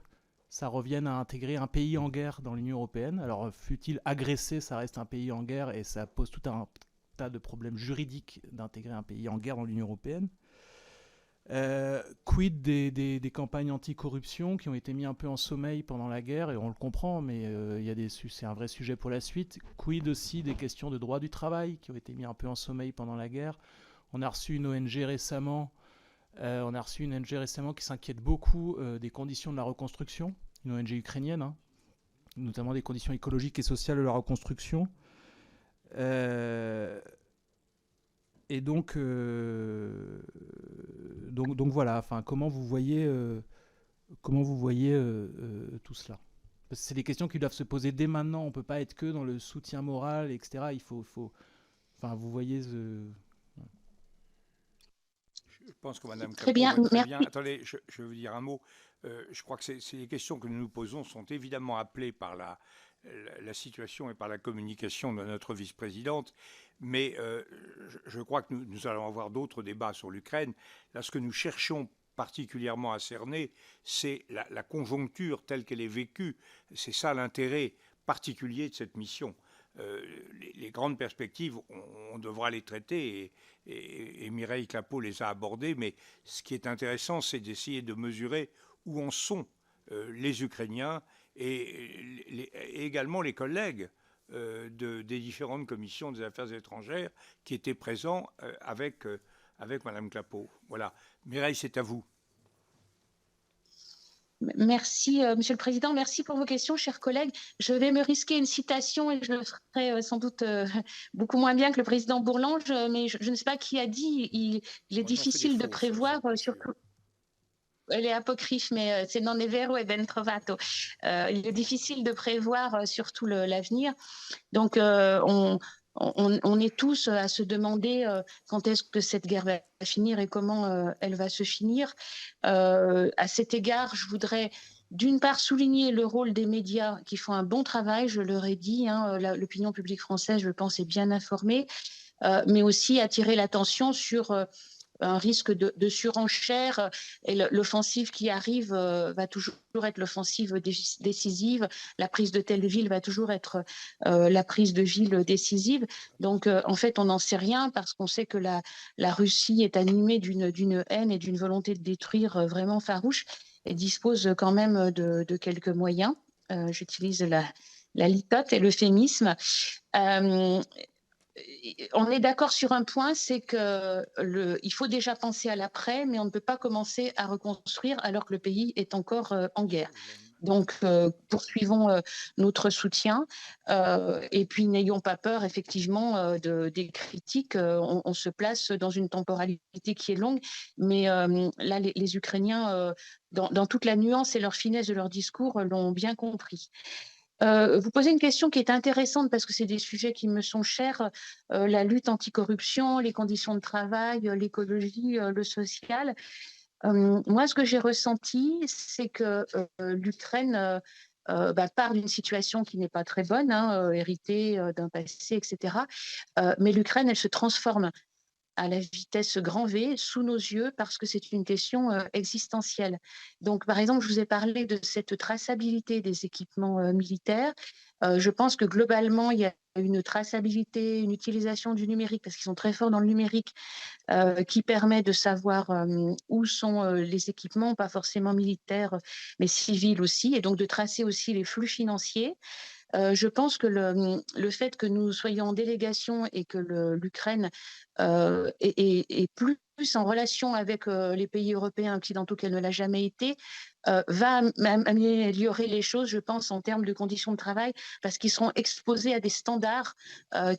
ça revienne à intégrer un pays en guerre dans l'Union européenne? Alors, fût-il agressé, ça reste un pays en guerre et ça pose tout un tas de problèmes juridiques d'intégrer un pays en guerre dans l'Union européenne. Quid des campagnes anti-corruption qui ont été mis un peu en sommeil pendant la guerre, et on le comprend, mais c'est un vrai sujet pour la suite. Quid aussi des questions de droit du travail qui ont été mis un peu en sommeil pendant la guerre. On a reçu une ONG récemment, qui s'inquiète beaucoup des conditions de la reconstruction, une ONG ukrainienne, hein, notamment des conditions écologiques et sociales de la reconstruction. Et donc voilà. Enfin, comment vous voyez tout cela? Parce que c'est des questions qui doivent se poser dès maintenant. On ne peut pas être que dans le soutien moral, etc. Il faut. Enfin, vous voyez. Je pense que Mme Très Clapeau bien, va très merci. bien. Attendez, je vais vous dire un mot. Je crois que les questions que nous nous posons sont évidemment appelées par la situation et par la communication de notre vice-présidente, mais je crois que nous allons avoir d'autres débats sur l'Ukraine. Là, ce que nous cherchons particulièrement à cerner, c'est la conjoncture telle qu'elle est vécue. C'est ça l'intérêt particulier de cette mission. Les grandes perspectives, on devra les traiter, et Mireille Clapeau les a abordées, mais ce qui est intéressant, c'est d'essayer de mesurer où en sont les Ukrainiens et également les collègues des différentes commissions des affaires étrangères qui étaient présents avec Mme Clapeau. Voilà. Mireille, c'est à vous. Merci, Monsieur le Président. Merci pour vos questions, chers collègues. Je vais me risquer une citation et je le ferai sans doute beaucoup moins bien que le président Bourlange, mais je ne sais pas qui a dit, il est difficile de prévoir, surtout. Elle est apocryphe, mais c'est non è vero e ben trovato. Il est difficile de prévoir surtout l'avenir. Donc, on est tous à se demander quand est-ce que cette guerre va finir et comment elle va se finir. À cet égard, je voudrais d'une part souligner le rôle des médias qui font un bon travail, je leur ai dit, hein, l'opinion publique française, je pense, est bien informée, mais aussi attirer l'attention sur un risque de surenchère et l'offensive qui arrive va toujours être l'offensive décisive. La prise de telle ville va toujours être la prise de ville décisive. Donc, en fait, on n'en sait rien parce qu'on sait que la Russie est animée d'une haine et d'une volonté de détruire vraiment farouche et dispose quand même de quelques moyens. J'utilise la litote et l'euphémisme. On est d'accord sur un point, c'est qu'il faut déjà penser à l'après, mais on ne peut pas commencer à reconstruire alors que le pays est encore en guerre. Donc, poursuivons notre soutien et puis n'ayons pas peur, effectivement, des critiques. On se place dans une temporalité qui est longue, mais là, les Ukrainiens, dans toute la nuance et leur finesse de leur discours, l'ont bien compris. Vous posez une question qui est intéressante parce que c'est des sujets qui me sont chers, la lutte anticorruption, les conditions de travail, l'écologie, le social. Moi, ce que j'ai ressenti, c'est que l'Ukraine part d'une situation qui n'est pas très bonne, hein, héritée d'un passé, etc. Mais l'Ukraine, elle se transforme à la vitesse grand V sous nos yeux parce que c'est une question existentielle. Donc, par exemple, je vous ai parlé de cette traçabilité des équipements militaires. Je pense que globalement, il y a une traçabilité, une utilisation du numérique, parce qu'ils sont très forts dans le numérique, qui permet de savoir où sont les équipements, pas forcément militaires, mais civils aussi, et donc de tracer aussi les flux financiers. Je pense que le fait que nous soyons en délégation et que l'Ukraine est plus en relation avec les pays européens occidentaux qu'elle ne l'a jamais été, va améliorer les choses, je pense, en termes de conditions de travail, parce qu'ils seront exposés à des standards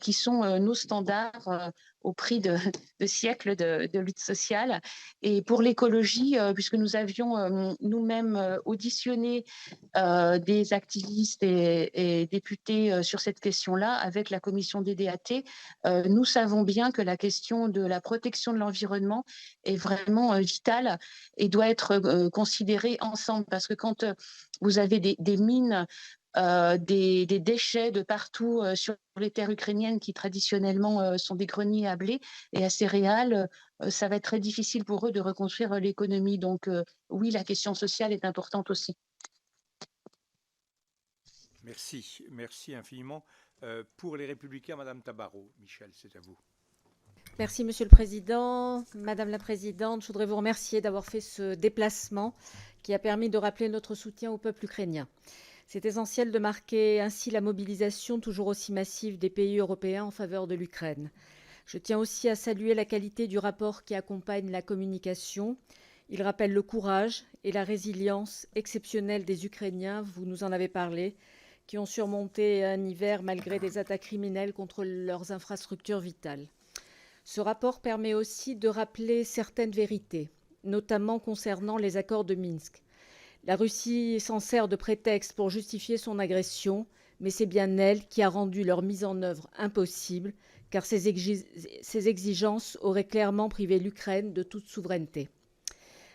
qui sont nos standards au prix de siècles de lutte sociale. Et pour l'écologie, puisque nous avions nous-mêmes auditionné des activistes et députés sur cette question-là, avec la commission des DAT, nous savons bien que la question de la protection de l'environnement est vraiment vitale et doit être considérée ensemble, parce que quand vous avez des mines, des déchets de partout sur les terres ukrainiennes qui traditionnellement sont des greniers à blé et à céréales, ça va être très difficile pour eux de reconstruire l'économie. Donc oui, la question sociale est importante aussi. Merci, merci infiniment. Pour les Républicains, Madame Tabarot. Michel, c'est à vous. Merci Monsieur le Président. Madame la Présidente, je voudrais vous remercier d'avoir fait ce déplacement qui a permis de rappeler notre soutien au peuple ukrainien. C'est essentiel de marquer ainsi la mobilisation toujours aussi massive des pays européens en faveur de l'Ukraine. Je tiens aussi à saluer la qualité du rapport qui accompagne la communication. Il rappelle le courage et la résilience exceptionnelle des Ukrainiens, vous nous en avez parlé, qui ont surmonté un hiver malgré des attaques criminelles contre leurs infrastructures vitales. Ce rapport permet aussi de rappeler certaines vérités, notamment concernant les accords de Minsk. La Russie s'en sert de prétexte pour justifier son agression, mais c'est bien elle qui a rendu leur mise en œuvre impossible, car ces exigences auraient clairement privé l'Ukraine de toute souveraineté.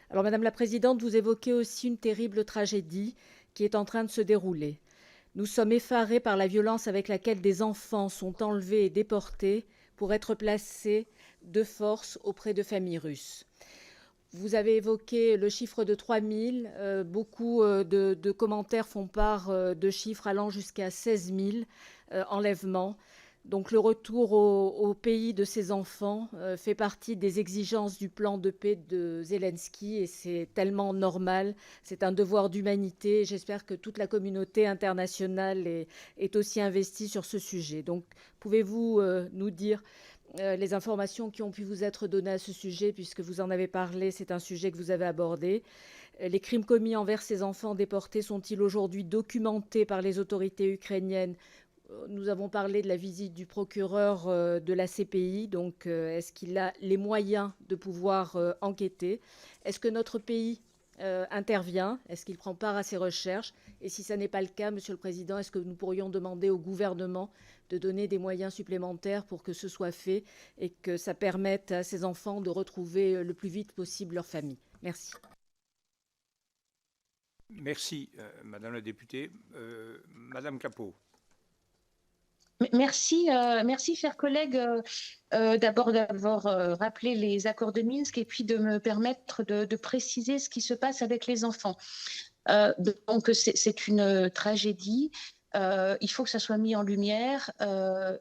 Alors, Madame la Présidente, vous évoquez aussi une terrible tragédie qui est en train de se dérouler. Nous sommes effarés par la violence avec laquelle des enfants sont enlevés et déportés pour être placés de force auprès de familles russes. Vous avez évoqué le chiffre de 3000. Beaucoup de commentaires font part de chiffres allant jusqu'à 16 000 enlèvements. Donc le retour au pays de ces enfants fait partie des exigences du plan de paix de Zelensky et c'est tellement normal. C'est un devoir d'humanité. J'espère que toute la communauté internationale est aussi investie sur ce sujet. Donc pouvez-vous nous dire les informations qui ont pu vous être données à ce sujet, puisque vous en avez parlé, c'est un sujet que vous avez abordé. Les crimes commis envers ces enfants déportés sont-ils aujourd'hui documentés par les autorités ukrainiennes? Nous avons parlé de la visite du procureur de la CPI, donc est-ce qu'il a les moyens de pouvoir enquêter? Est-ce que notre pays intervient? Est-ce qu'il prend part à ces recherches? Et si ça n'est pas le cas, Monsieur le Président, est-ce que nous pourrions demander au gouvernement de donner des moyens supplémentaires pour que ce soit fait et que ça permette à ces enfants de retrouver le plus vite possible leur famille? Merci. Merci, Madame la députée. Madame Capot. Merci, chers collègues, d'abord d'avoir rappelé les accords de Minsk et puis de me permettre de préciser ce qui se passe avec les enfants. Donc, c'est une tragédie. Il faut que ça soit mis en lumière,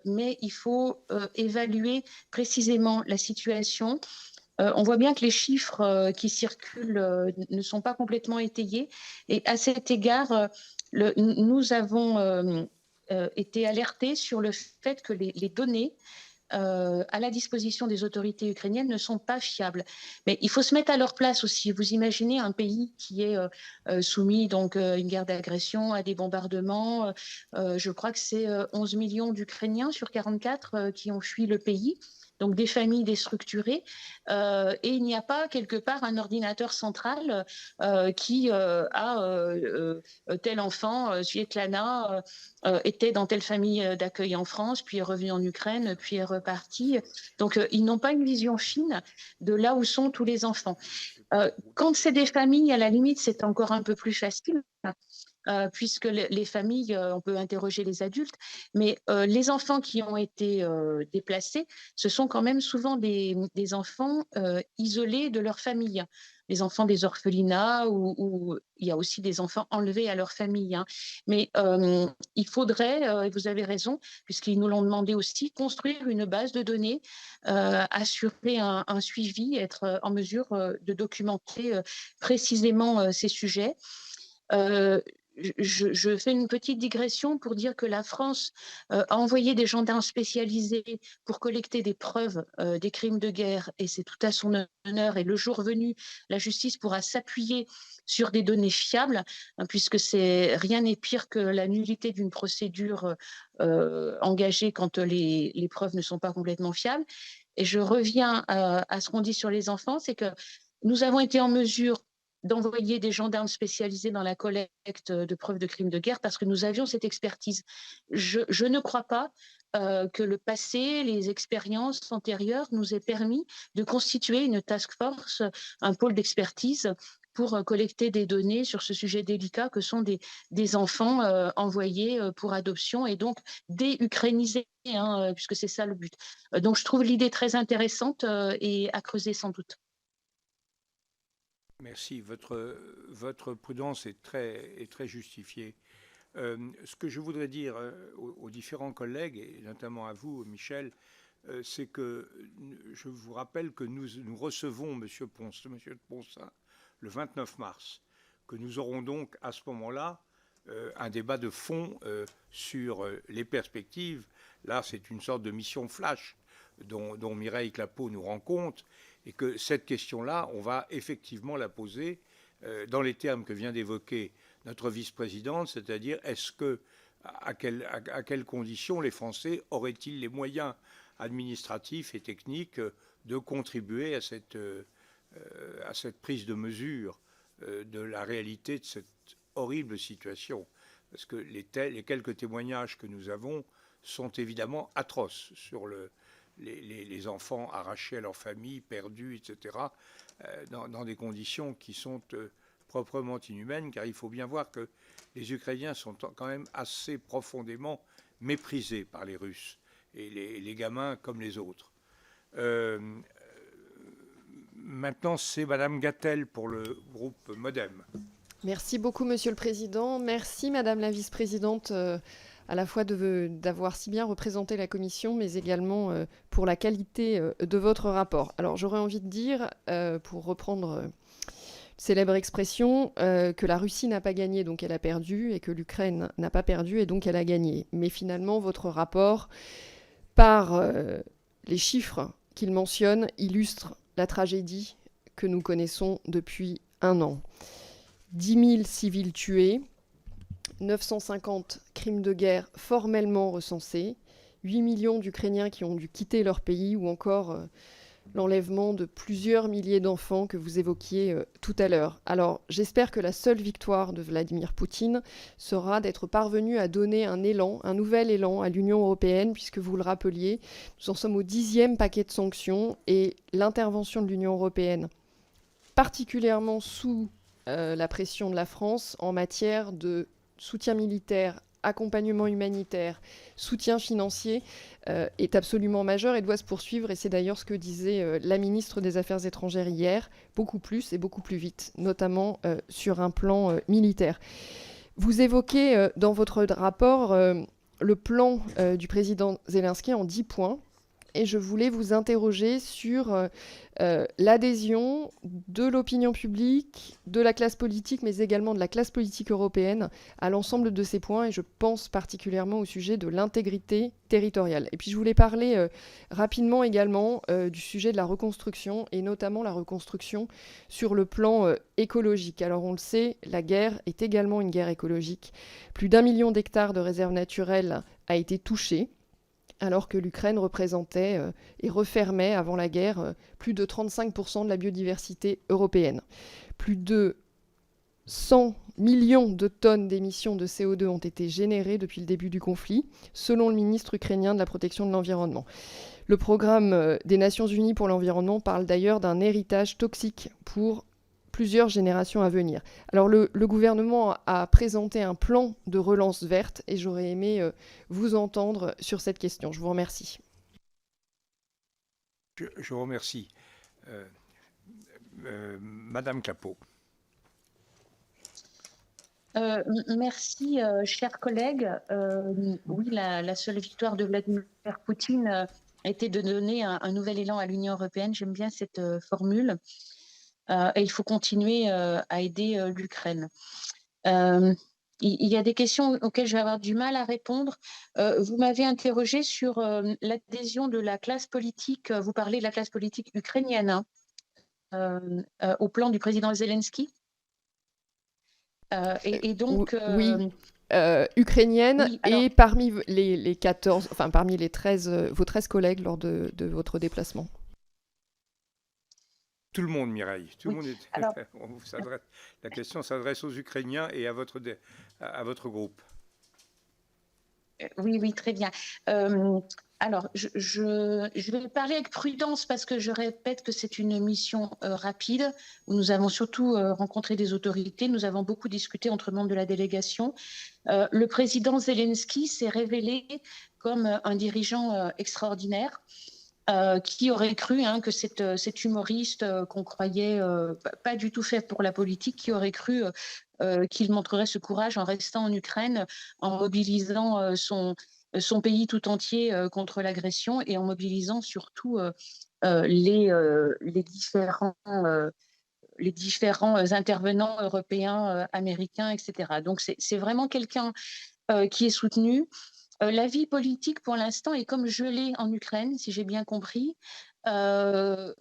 mais il faut évaluer précisément la situation. On voit bien que les chiffres qui circulent ne sont pas complètement étayés. Et à cet égard, nous avons été alertés sur le fait que les données à la disposition des autorités ukrainiennes ne sont pas fiables. Mais il faut se mettre à leur place aussi. Vous imaginez un pays qui est soumis donc à une guerre d'agression, à des bombardements. Je crois que c'est 11 millions d'Ukrainiens sur 44 qui ont fui le pays. Donc des familles déstructurées, et il n'y a pas quelque part un ordinateur central qui a tel enfant, Svetlana, était dans telle famille d'accueil en France, puis est revenu en Ukraine, puis est reparti. Donc ils n'ont pas une vision fine de là où sont tous les enfants. Quand c'est des familles, à la limite, c'est encore un peu plus facile. Puisque les familles, on peut interroger les adultes, mais les enfants qui ont été déplacés, ce sont quand même souvent des enfants isolés de leur famille. Les enfants des orphelinats, ou il y a aussi des enfants enlevés à leur famille. Hein. Mais il faudrait, et vous avez raison, puisqu'ils nous l'ont demandé aussi, construire une base de données, assurer un suivi, être en mesure de documenter précisément ces sujets. Je fais une petite digression pour dire que la France a envoyé des gendarmes spécialisés pour collecter des preuves des crimes de guerre, et c'est tout à son honneur. Et le jour venu, la justice pourra s'appuyer sur des données fiables, hein, puisque rien n'est pire que la nullité d'une procédure engagée quand les preuves ne sont pas complètement fiables. Et je reviens à ce qu'on dit sur les enfants, c'est que nous avons été en mesure d'envoyer des gendarmes spécialisés dans la collecte de preuves de crimes de guerre parce que nous avions cette expertise. Je ne crois pas que le passé, les expériences antérieures nous aient permis de constituer une task force, un pôle d'expertise pour collecter des données sur ce sujet délicat que sont des enfants envoyés pour adoption et donc déukrainisés, hein, puisque c'est ça le but. Donc je trouve l'idée très intéressante et à creuser sans doute. Merci. Votre prudence est très justifiée. Ce que je voudrais dire aux différents collègues, et notamment à vous, Michel, c'est que je vous rappelle que nous recevons M. de Poncin le 29 mars, que nous aurons donc à ce moment-là un débat de fond sur les perspectives. Là, c'est une sorte de mission flash dont Mireille Clapeau nous rend compte, et que cette question-là, on va effectivement la poser dans les termes que vient d'évoquer notre vice-présidente, c'est-à-dire à quelles conditions les Français auraient-ils les moyens administratifs et techniques de contribuer à cette prise de mesure de la réalité de cette horrible situation. Parce que les quelques témoignages que nous avons sont évidemment atroces sur les enfants arrachés à leur famille, perdus, etc., dans des conditions qui sont proprement inhumaines, car il faut bien voir que les Ukrainiens sont quand même assez profondément méprisés par les Russes, et les gamins comme les autres. Maintenant, c'est Madame Gatel pour le groupe MoDem. Merci beaucoup, Monsieur le Président. Merci, Madame la Vice-Présidente, à la fois d'avoir si bien représenté la Commission, mais également pour la qualité de votre rapport. Alors, j'aurais envie de dire, pour reprendre une célèbre expression, que la Russie n'a pas gagné, donc elle a perdu, et que l'Ukraine n'a pas perdu, et donc elle a gagné. Mais finalement, votre rapport, par Les chiffres qu'il mentionne illustrent la tragédie que nous connaissons depuis un an. 10 000 civils tués, 950 crimes de guerre formellement recensés, 8 millions d'Ukrainiens qui ont dû quitter leur pays, ou encore l'enlèvement de plusieurs milliers d'enfants que vous évoquiez tout à l'heure. Alors, j'espère que la seule victoire de Vladimir Poutine sera d'être parvenu à donner un nouvel élan à l'Union européenne, puisque vous le rappeliez, nous en sommes au 10e paquet de sanctions, et l'intervention de l'Union européenne, particulièrement sous la pression de la France en matière de soutien militaire, accompagnement humanitaire, soutien financier, est absolument majeur et doit se poursuivre. Et c'est d'ailleurs ce que disait la ministre des Affaires étrangères hier, beaucoup plus et beaucoup plus vite, notamment sur un plan militaire. Vous évoquez dans votre rapport le plan du président Zelensky en 10 points. Et je voulais vous interroger sur l'adhésion de l'opinion publique, de la classe politique, mais également de la classe politique européenne à l'ensemble de ces points. Et je pense particulièrement au sujet de l'intégrité territoriale. Et puis je voulais parler rapidement également du sujet de la reconstruction, et notamment la reconstruction sur le plan écologique. Alors on le sait, la guerre est également une guerre écologique. Plus d'1 million d'hectares de réserves naturelles a été touché, alors que l'Ukraine représentait et refermait avant la guerre plus de 35% de la biodiversité européenne. Plus de 100 millions de tonnes d'émissions de CO2 ont été générées depuis le début du conflit, selon le ministre ukrainien de la protection de l'environnement. Le programme des Nations Unies pour l'environnement parle d'ailleurs d'un héritage toxique pour plusieurs générations à venir. Alors le gouvernement a présenté un plan de relance verte et j'aurais aimé vous entendre sur cette question. Je vous remercie. Je vous remercie. Madame Clapeau. Merci, chers collègues. Oui, la seule victoire de Vladimir Poutine a été de donner un nouvel élan à l'Union européenne. J'aime bien cette formule. Et il faut continuer à aider l'Ukraine. Il y a des questions auxquelles je vais avoir du mal à répondre. Vous m'avez interrogé sur l'adhésion de la classe politique, vous parlez de la classe politique ukrainienne, au plan du président Zelensky. Et donc... oui. Ukrainienne, oui, alors, et parmi les 14, enfin parmi les 13, vos 13 collègues lors de votre déplacement. Tout le monde, Mireille. Tout le monde est... Alors, la question s'adresse aux Ukrainiens et à votre groupe. Oui, très bien. Alors, je vais parler avec prudence parce que je répète que c'est une mission rapide où nous avons surtout rencontré des autorités. Nous avons beaucoup discuté entre membres de la délégation. Le président Zelensky s'est révélé comme un dirigeant extraordinaire. Qui aurait cru que cet humoriste qu'on croyait pas du tout fait pour la politique, qui aurait cru qu'il montrerait ce courage en restant en Ukraine, en mobilisant son pays tout entier contre l'agression et en mobilisant surtout les différents intervenants européens, américains, etc. Donc c'est vraiment quelqu'un qui est soutenu. La vie politique, pour l'instant, est comme gelée en Ukraine, si j'ai bien compris.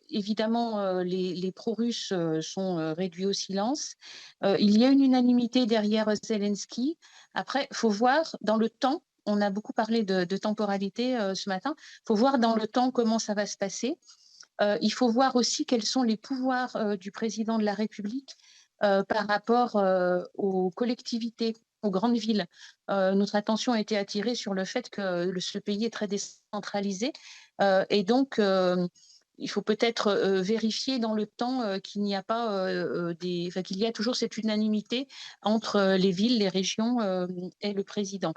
Évidemment, les pro-russes sont réduits au silence. Il y a une unanimité derrière Zelensky. Après, il faut voir dans le temps, on a beaucoup parlé de temporalité ce matin, il faut voir dans le temps comment ça va se passer. Il faut voir aussi quels sont les pouvoirs du président de la République par rapport aux collectivités, aux grandes villes. Notre attention a été attirée sur le fait que ce pays est très décentralisé et donc il faut peut-être vérifier dans le temps qu'il n'y a pas qu'il y a toujours cette unanimité entre les villes, les régions et le président.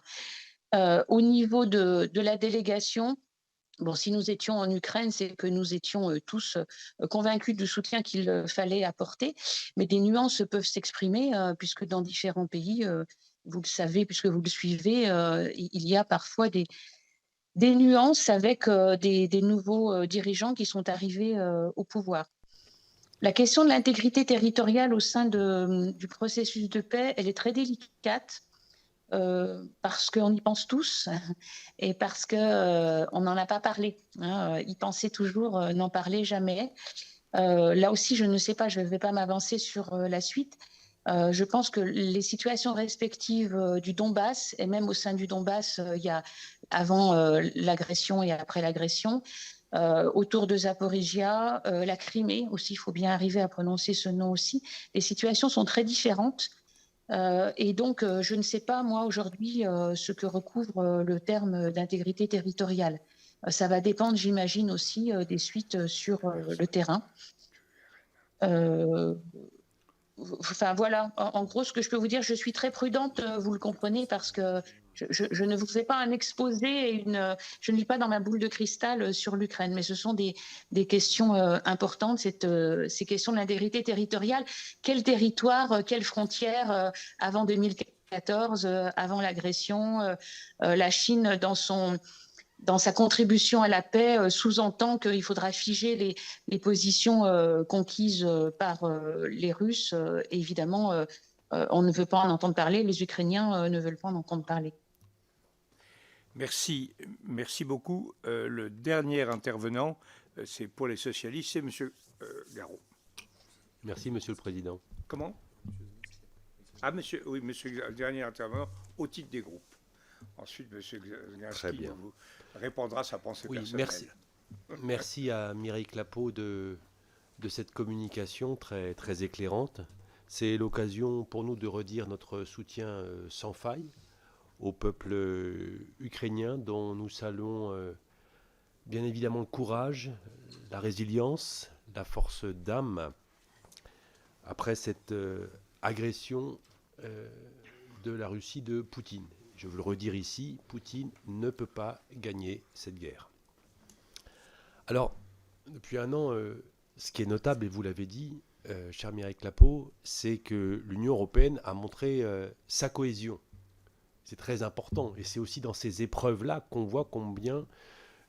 Au niveau de la délégation, bon, si nous étions en Ukraine, c'est que nous étions tous convaincus du soutien qu'il fallait apporter, mais des nuances peuvent s'exprimer puisque dans différents pays, vous le savez, puisque vous le suivez, il y a parfois des nuances avec des nouveaux dirigeants qui sont arrivés au pouvoir. La question de l'intégrité territoriale au sein du processus de paix, elle est très délicate. parce qu'on y pense tous et parce qu'on n'en a pas parlé. Y penser toujours, n'en parler jamais. Là aussi, je ne sais pas, je ne vais pas m'avancer sur la suite. Je pense que les situations respectives du Donbass, et même au sein du Donbass, il y a avant l'agression et après l'agression, autour de Zaporizhia, la Crimée aussi, il faut bien arriver à prononcer ce nom aussi. Les situations sont très différentes. Et donc, je ne sais pas, moi, aujourd'hui, ce que recouvre le terme d'intégrité territoriale. Ça va dépendre, j'imagine, aussi des suites sur le terrain. Enfin, voilà, en gros, ce que je peux vous dire, je suis très prudente, vous le comprenez, parce que je ne vous fais pas un exposé, je ne lis pas dans ma boule de cristal sur l'Ukraine, mais ce sont des questions importantes, ces questions de l'intégrité territoriale. Quel territoire, quelles frontières avant 2014, avant l'agression, la Chine, dans sa contribution à la paix, sous-entend qu'il faudra figer les positions conquises par les Russes. Et évidemment, on ne veut pas en entendre parler, les Ukrainiens ne veulent pas en entendre parler. Merci beaucoup. Le dernier intervenant, c'est pour les socialistes, c'est M. Garot. Merci, Monsieur le Président. Comment? Ah, monsieur, oui, monsieur le dernier intervenant au titre des groupes. Ensuite, M. Gliński vous répondra sa pensée personnelle. Merci à Mireille Clapeau de cette communication très, très éclairante. C'est l'occasion pour nous de redire notre soutien sans faille au peuple ukrainien, dont nous saluons bien évidemment le courage, la résilience, la force d'âme après cette agression de la Russie de Poutine. Je veux le redire ici, Poutine ne peut pas gagner cette guerre. Alors, depuis un an, ce qui est notable, et vous l'avez dit, cher Mireille Clapeau, c'est que l'Union européenne a montré sa cohésion. C'est très important, et c'est aussi dans ces épreuves-là qu'on voit combien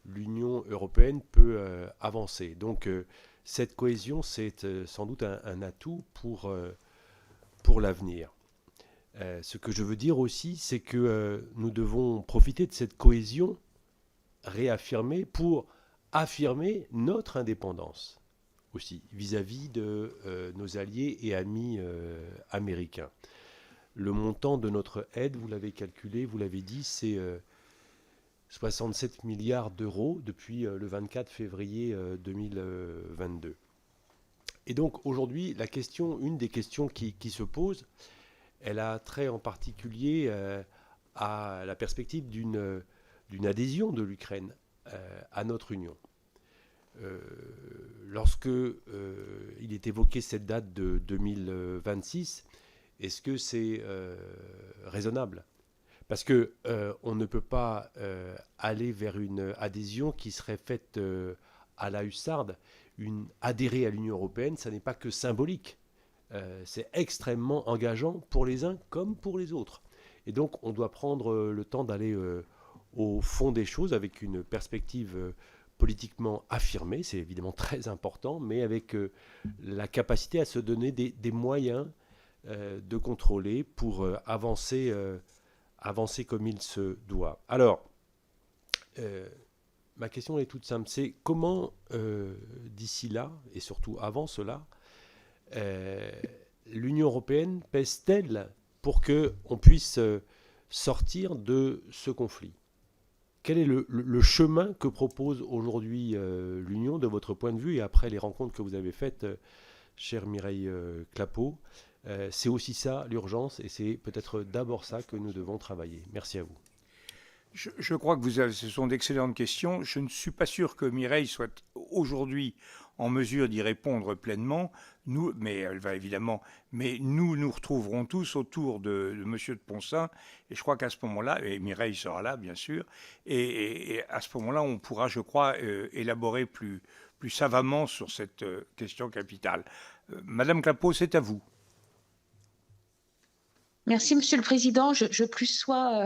l'Union européenne peut avancer. Donc, cette cohésion, c'est sans doute un atout pour l'avenir. Ce que je veux dire aussi, c'est que nous devons profiter de cette cohésion réaffirmée pour affirmer notre indépendance aussi vis-à-vis de nos alliés et amis américains. Le montant de notre aide, vous l'avez calculé, vous l'avez dit, c'est 67 milliards d'euros depuis le 24 février 2022. Et donc aujourd'hui, une des questions qui se pose, elle a trait en particulier à la perspective d'une adhésion de l'Ukraine à notre Union. Lorsque il est évoqué cette date de 2026, est-ce que c'est raisonnable? Parce que on ne peut pas aller vers une adhésion qui serait faite à la hussarde. Adhérer à l'Union européenne, ça n'est pas que symbolique. C'est extrêmement engageant pour les uns comme pour les autres. Et donc, on doit prendre le temps d'aller au fond des choses avec une perspective politiquement affirmée. C'est évidemment très important, mais avec la capacité à se donner des moyens de contrôler pour avancer comme il se doit. Alors, ma question est toute simple. C'est comment, d'ici là, et surtout avant cela, l'Union européenne pèse-t-elle pour qu'on puisse sortir de ce conflit? Quel est le chemin que propose aujourd'hui l'Union de votre point de vue et après les rencontres que vous avez faites, chère Mireille Clapeau? C'est aussi ça l'urgence et c'est peut-être d'abord ça que nous devons travailler. Merci à vous. Je crois que ce sont d'excellentes questions. Je ne suis pas sûr que Mireille soit aujourd'hui en mesure d'y répondre pleinement. Mais elle va évidemment. Mais nous retrouverons tous autour de M. de Poncin. Et je crois qu'à ce moment-là, et Mireille sera là, bien sûr, et à ce moment-là, on pourra, je crois, élaborer plus savamment sur cette question capitale. Madame Clapeau, c'est à vous. Merci, Monsieur le Président. Je plus sois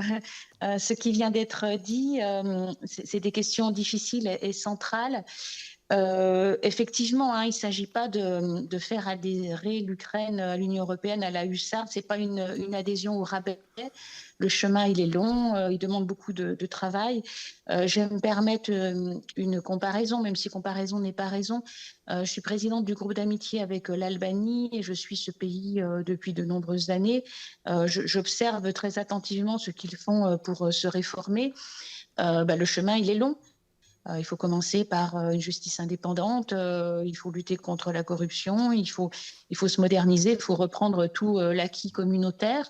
ce qui vient d'être dit. C'est des questions difficiles et centrales. Effectivement, hein, il ne s'agit pas de faire adhérer l'Ukraine à l'Union européenne, à la USAR. Ce n'est pas une adhésion au rabais. Le chemin, il est long, il demande beaucoup de travail. Je vais me permettre une comparaison, même si comparaison n'est pas raison. Je suis présidente du groupe d'amitié avec l'Albanie et je suis ce pays depuis de nombreuses années. J'observe très attentivement ce qu'ils font pour se réformer. Le chemin, il est long. Il faut commencer par une justice indépendante, il faut lutter contre la corruption, il faut se moderniser, il faut reprendre tout l'acquis communautaire.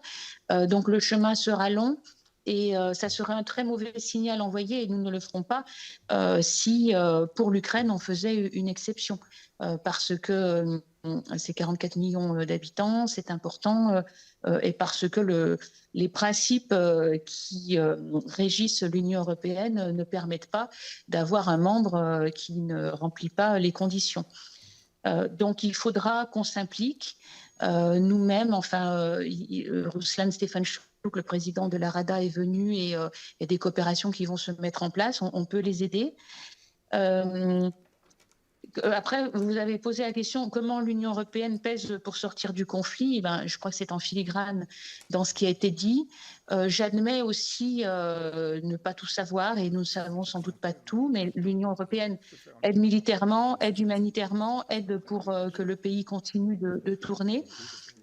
Donc le chemin sera long et ça serait un très mauvais signal envoyé, et nous ne le ferons pas, si pour l'Ukraine on faisait une exception. Parce que c'est 44 millions d'habitants, c'est important, et parce que les principes qui régissent l'Union européenne ne permettent pas d'avoir un membre qui ne remplit pas les conditions. Donc il faudra qu'on s'implique nous-mêmes. Enfin, Ruslan Stefanchuk, le président de la Rada, est venu et il y a des coopérations qui vont se mettre en place. On peut les aider. Après, vous avez posé la question comment l'Union européenne pèse pour sortir du conflit. Je crois que c'est en filigrane dans ce qui a été dit. J'admets aussi ne pas tout savoir, et nous ne savons sans doute pas tout, mais l'Union européenne aide militairement, aide humanitairement, aide pour que le pays continue de tourner.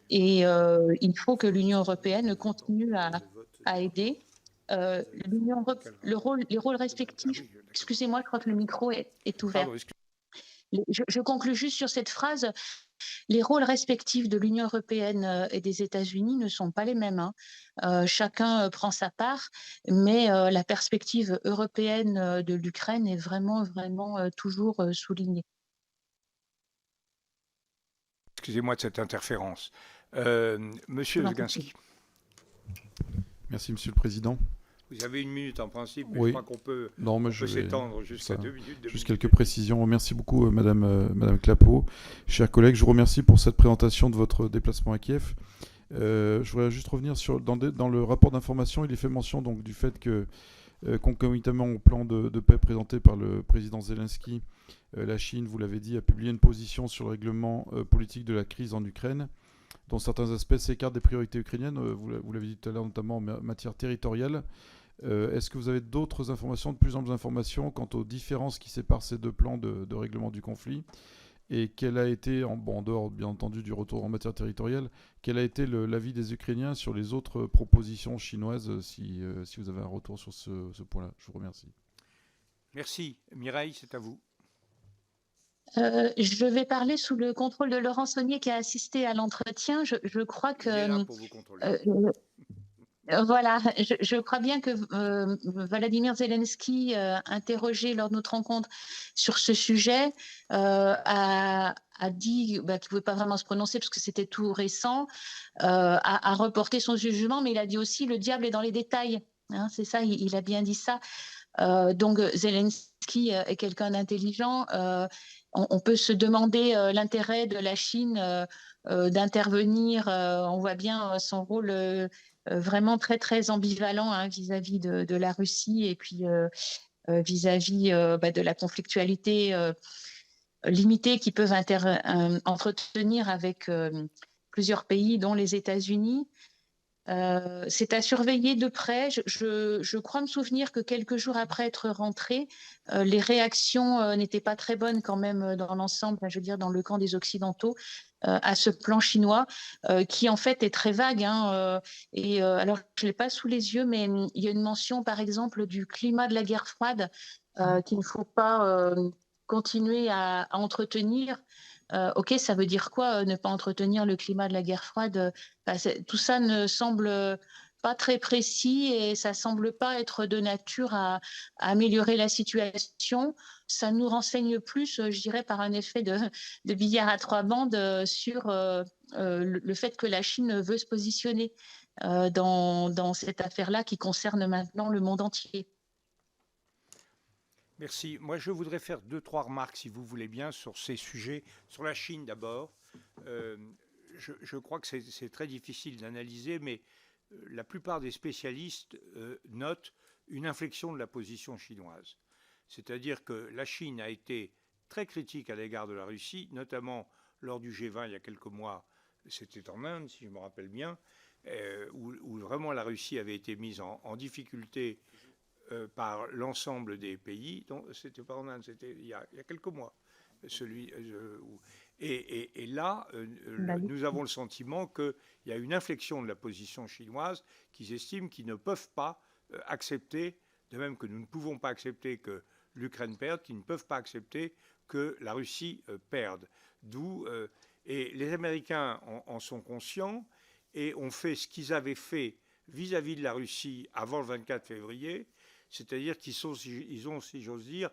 Et il faut que l'Union européenne continue à aider. Les rôles respectifs. Excusez-moi, je crois que le micro est ouvert. Je conclus juste sur cette phrase. Les rôles respectifs de l'Union européenne et des États-Unis ne sont pas les mêmes. Chacun prend sa part, mais la perspective européenne de l'Ukraine est vraiment toujours soulignée. Excusez-moi de cette interférence. Monsieur Zganski. Merci, Monsieur le Président. Vous avez 1 minute en principe, mais oui. Je crois qu'on peut, s'étendre jusqu'à 2 minutes. Juste quelques précisions. Merci beaucoup, Madame Clapeau. Chers collègues, je vous remercie pour cette présentation de votre déplacement à Kiev. Je voudrais juste revenir dans le rapport d'information, il est fait mention donc, du fait que, concomitamment au plan de paix présenté par le président Zelensky, la Chine, vous l'avez dit, a publié une position sur le règlement politique de la crise en Ukraine, dont certains aspects s'écartent des priorités ukrainiennes, vous l'avez dit tout à l'heure, notamment en matière territoriale. Est-ce que vous avez d'autres informations, de plus amples informations quant aux différences qui séparent ces deux plans de règlement du conflit? Et quel a été, en dehors bien entendu du retour en matière territoriale, quel a été l'avis des Ukrainiens sur les autres propositions chinoises, si vous avez un retour sur ce point-là? Je vous remercie. Merci. Mireille, c'est à vous. Je vais parler sous le contrôle de Laurent Saunier qui a assisté à l'entretien. Je crois que... Il est là pour vous contrôler. Voilà, je crois bien que Volodymyr Zelensky, interrogé lors de notre rencontre sur ce sujet, a dit qu'il ne pouvait pas vraiment se prononcer parce que c'était tout récent, a reporté son jugement, mais il a dit aussi le diable est dans les détails. Hein, c'est ça, il a bien dit ça. Donc Zelensky est quelqu'un d'intelligent. On peut se demander l'intérêt de la Chine d'intervenir. On voit bien son rôle vraiment très très ambivalent vis-à-vis de la Russie et puis vis-à-vis de la conflictualité limitée qu'ils peuvent entretenir avec plusieurs pays, dont les États-Unis. C'est à surveiller de près. Je crois me souvenir que quelques jours après être rentrée, les réactions n'étaient pas très bonnes quand même dans l'ensemble, je veux dire dans le camp des Occidentaux, à ce plan chinois, qui en fait est très vague. Alors, je ne l'ai pas sous les yeux, mais il y a une mention par exemple du climat de la guerre froide qu'il ne faut pas continuer à entretenir. Ok, ça veut dire quoi ne pas entretenir le climat de la guerre froide? Tout ça ne semble pas très précis et ça semble pas être de nature à améliorer la situation. Ça nous renseigne plus, je dirais, par un effet de billard à 3 bandes sur le fait que la Chine veut se positionner dans cette affaire-là qui concerne maintenant le monde entier. Merci. Moi, je voudrais faire 2-3 remarques, si vous voulez bien, sur ces sujets. Sur la Chine, d'abord. Je crois que c'est très difficile d'analyser, mais la plupart des spécialistes notent une inflexion de la position chinoise. C'est-à-dire que la Chine a été très critique à l'égard de la Russie, notamment lors du G20 il y a quelques mois, c'était en Inde, si je me rappelle bien, où vraiment la Russie avait été mise en difficulté par l'ensemble des pays. C'était pas en Inde, c'était il y a quelques mois. Et là, nous avons le sentiment qu'il y a une inflexion de la position chinoise qu'ils estiment qu'ils ne peuvent pas accepter, de même que nous ne pouvons pas accepter que l'Ukraine perde, qu'ils ne peuvent pas accepter que la Russie perde. Et les Américains en sont conscients et ont fait ce qu'ils avaient fait vis-à-vis de la Russie avant le 24 février, c'est-à-dire qu'ils ont, si j'ose dire,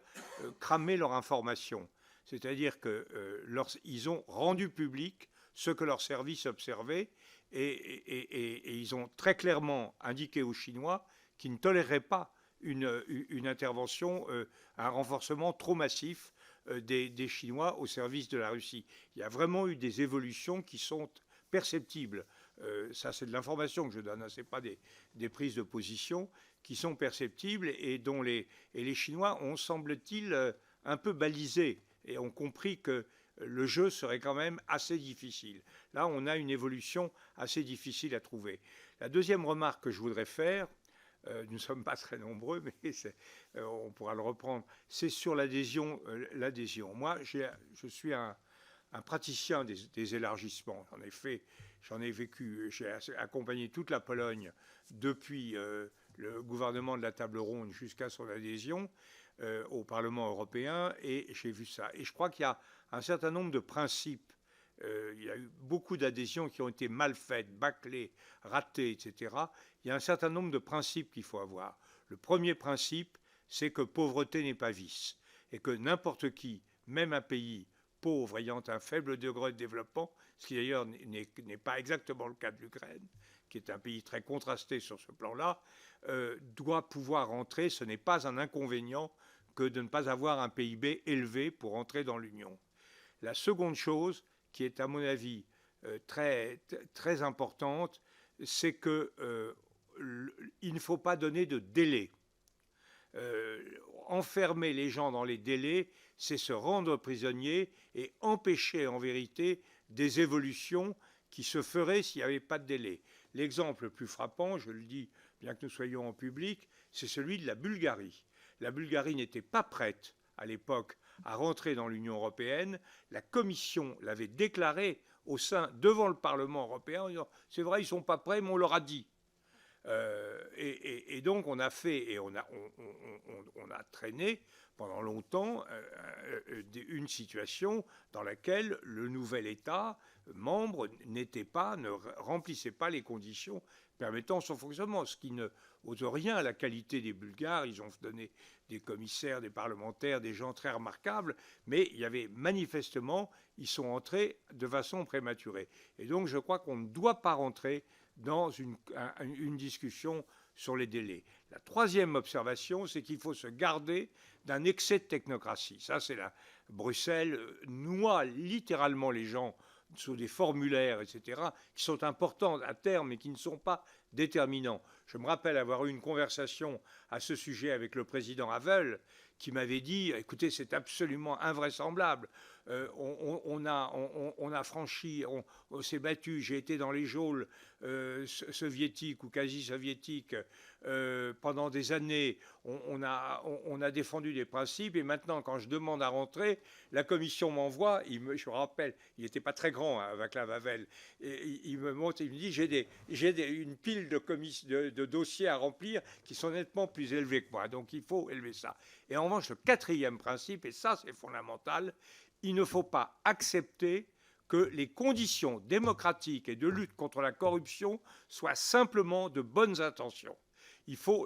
cramé leur information. C'est-à-dire qu'ils ont rendu public ce que leurs services observaient et ils ont très clairement indiqué aux Chinois qu'ils ne toléreraient pas une intervention, un renforcement trop massif des Chinois au service de la Russie. Il y a vraiment eu des évolutions qui sont perceptibles. Ça, c'est de l'information que je donne, ce n'est pas des prises de position qui sont perceptibles et dont les Chinois ont, semble-t-il, un peu balisé et ont compris que le jeu serait quand même assez difficile. Là, on a une évolution assez difficile à trouver. La deuxième remarque que je voudrais faire, nous ne sommes pas très nombreux, mais on pourra le reprendre, c'est sur l'adhésion. Moi, je suis un praticien des élargissements. En effet, j'en ai vécu, j'ai accompagné toute la Pologne depuis le gouvernement de la table ronde jusqu'à son adhésion au Parlement européen, et j'ai vu ça. Et je crois qu'il y a un certain nombre de principes. Il y a eu beaucoup d'adhésions qui ont été mal faites, bâclées, ratées, etc. Il y a un certain nombre de principes qu'il faut avoir. Le premier principe, c'est que pauvreté n'est pas vice, et que n'importe qui, même un pays pauvre ayant un faible degré de développement, ce qui d'ailleurs n'est pas exactement le cas de l'Ukraine, qui est un pays très contrasté sur ce plan-là, doit pouvoir entrer. Ce n'est pas un inconvénient que de ne pas avoir un PIB élevé pour entrer dans l'Union. La seconde chose, qui est à mon avis très, très importante, c'est qu'il ne faut pas donner de délai. Enfermer les gens dans les délais, c'est se rendre prisonnier et empêcher en vérité des évolutions qui se feraient s'il n'y avait pas de délai. L'exemple le plus frappant, je le dis bien que nous soyons en public, c'est celui de la Bulgarie. La Bulgarie n'était pas prête à l'époque à rentrer dans l'Union européenne. La Commission l'avait déclaré devant le Parlement européen en disant « c'est vrai, ils ne sont pas prêts, mais on leur a dit ». Et donc on a fait et on a traîné pendant longtemps une situation dans laquelle le nouvel État membre ne remplissait pas les conditions permettant son fonctionnement, ce qui ne ôte rien à la qualité des Bulgares. Ils ont donné des commissaires, des parlementaires, des gens très remarquables, mais il y avait manifestement, ils sont entrés de façon prématurée. Et donc je crois qu'on ne doit pas rentrer dans une discussion sur les délais. La troisième observation, c'est qu'il faut se garder d'un excès de technocratie. Ça, c'est là. Bruxelles noie littéralement les gens sous des formulaires, etc., qui sont importants à terme et qui ne sont pas déterminants. Je me rappelle avoir eu une conversation à ce sujet avec le président Havel, qui m'avait dit, écoutez, c'est absolument invraisemblable. On a franchi, on s'est battu, j'ai été dans les geôles soviétiques ou quasi-soviétiques pendant des années. On a défendu des principes et maintenant, quand je demande à rentrer, la commission m'envoie, je me rappelle, il n'était pas très grand, hein, Václav Havel, et il me montre, il me dit, j'ai une pile de dossiers à remplir qui sont nettement plus élevés que moi, donc il faut élever ça. Et en revanche, le quatrième principe, et ça c'est fondamental, il ne faut pas accepter que les conditions démocratiques et de lutte contre la corruption soient simplement de bonnes intentions. Il faut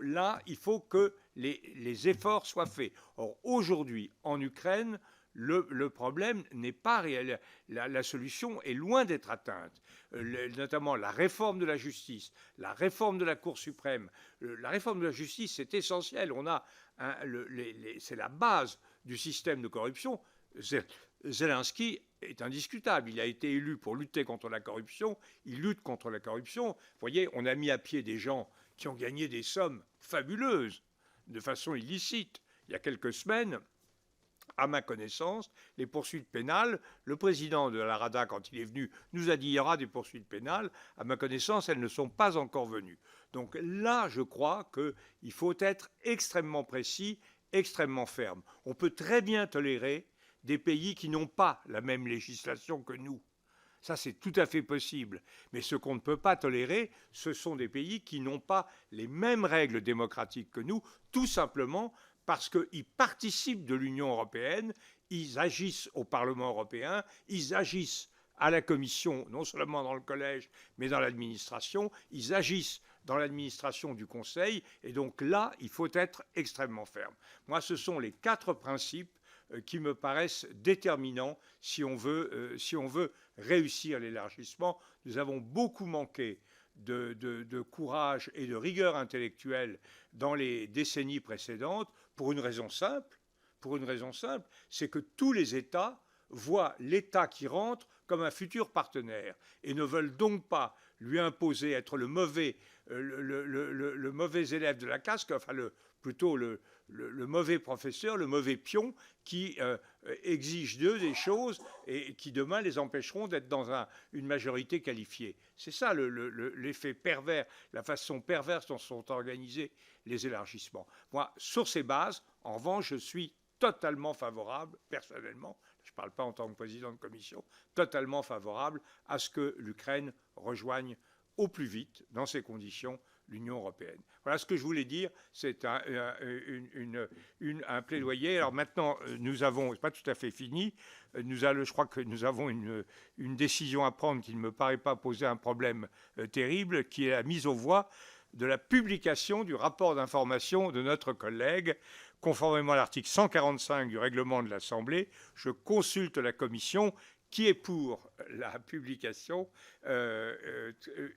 que les efforts soient faits. Or, aujourd'hui, en Ukraine, le problème n'est pas réel. La solution est loin d'être atteinte. Notamment la réforme de la justice, la réforme de la Cour suprême. La réforme de la justice, c'est essentiel. C'est la base du système de corruption. Zelensky est indiscutable. Il a été élu pour lutter contre la corruption. Il lutte contre la corruption. Vous voyez, on a mis à pied des gens qui ont gagné des sommes fabuleuses de façon illicite. Il y a quelques semaines, À ma connaissance, les poursuites pénales, le président de la Rada, quand il est venu, nous a dit qu'il y aura des poursuites pénales. À ma connaissance, elles ne sont pas encore venues. Donc là, je crois qu'il faut être extrêmement précis, extrêmement ferme. On peut très bien tolérer des pays qui n'ont pas la même législation que nous. Ça, c'est tout à fait possible. Mais ce qu'on ne peut pas tolérer, ce sont des pays qui n'ont pas les mêmes règles démocratiques que nous, tout simplement parce qu'ils participent de l'Union européenne, ils agissent au Parlement européen, ils agissent à la Commission, non seulement dans le collège, mais dans l'administration, ils agissent dans l'administration du Conseil, et donc là, il faut être extrêmement ferme. Moi, ce sont les 4 principes qui me paraissent déterminants si on veut réussir l'élargissement. Nous avons beaucoup manqué de courage et de rigueur intellectuelle dans les décennies précédentes pour une raison simple, c'est que tous les États voient l'État qui rentre comme un futur partenaire et ne veulent donc pas lui imposer être le mauvais élève de la classe, enfin plutôt le mauvais professeur, le mauvais pion qui exige d'eux des choses et qui demain les empêcheront d'être dans une majorité qualifiée. C'est ça l'effet pervers, la façon perverse dont sont organisés les élargissements. Moi, sur ces bases, en revanche, je suis totalement favorable, personnellement, je ne parle pas en tant que président de commission, totalement favorable à ce que l'Ukraine rejoigne au plus vite, dans ces conditions, l'Union européenne. Voilà ce que je voulais dire. C'est un plaidoyer. Alors maintenant, nous avons, c'est pas tout à fait fini, je crois que nous avons une décision à prendre qui ne me paraît pas poser un problème terrible, qui est la mise aux voix de la publication du rapport d'information de notre collègue. Conformément à l'article 145 du règlement de l'Assemblée, je consulte la Commission qui est pour la publication,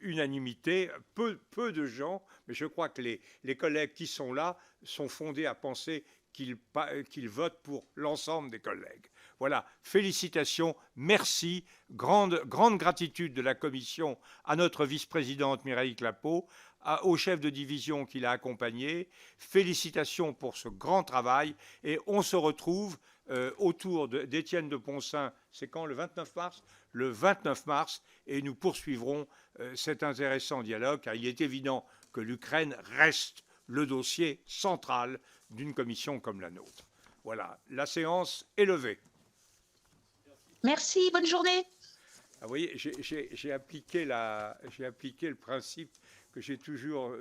unanimité, peu de gens, mais je crois que les collègues qui sont là sont fondés à penser qu'ils votent pour l'ensemble des collègues. Voilà, félicitations, merci, grande gratitude de la Commission à notre vice-présidente Mireille Clapeau, au chef de division qui l'a accompagné. Félicitations pour ce grand travail et on se retrouve autour d'Étienne de Poncin, c'est quand, le 29 mars ? Le 29 mars, et nous poursuivrons cet intéressant dialogue, car il est évident que l'Ukraine reste le dossier central d'une commission comme la nôtre. Voilà, la séance est levée. Merci, bonne journée. Ah, vous voyez, j'ai appliqué le principe que j'ai toujours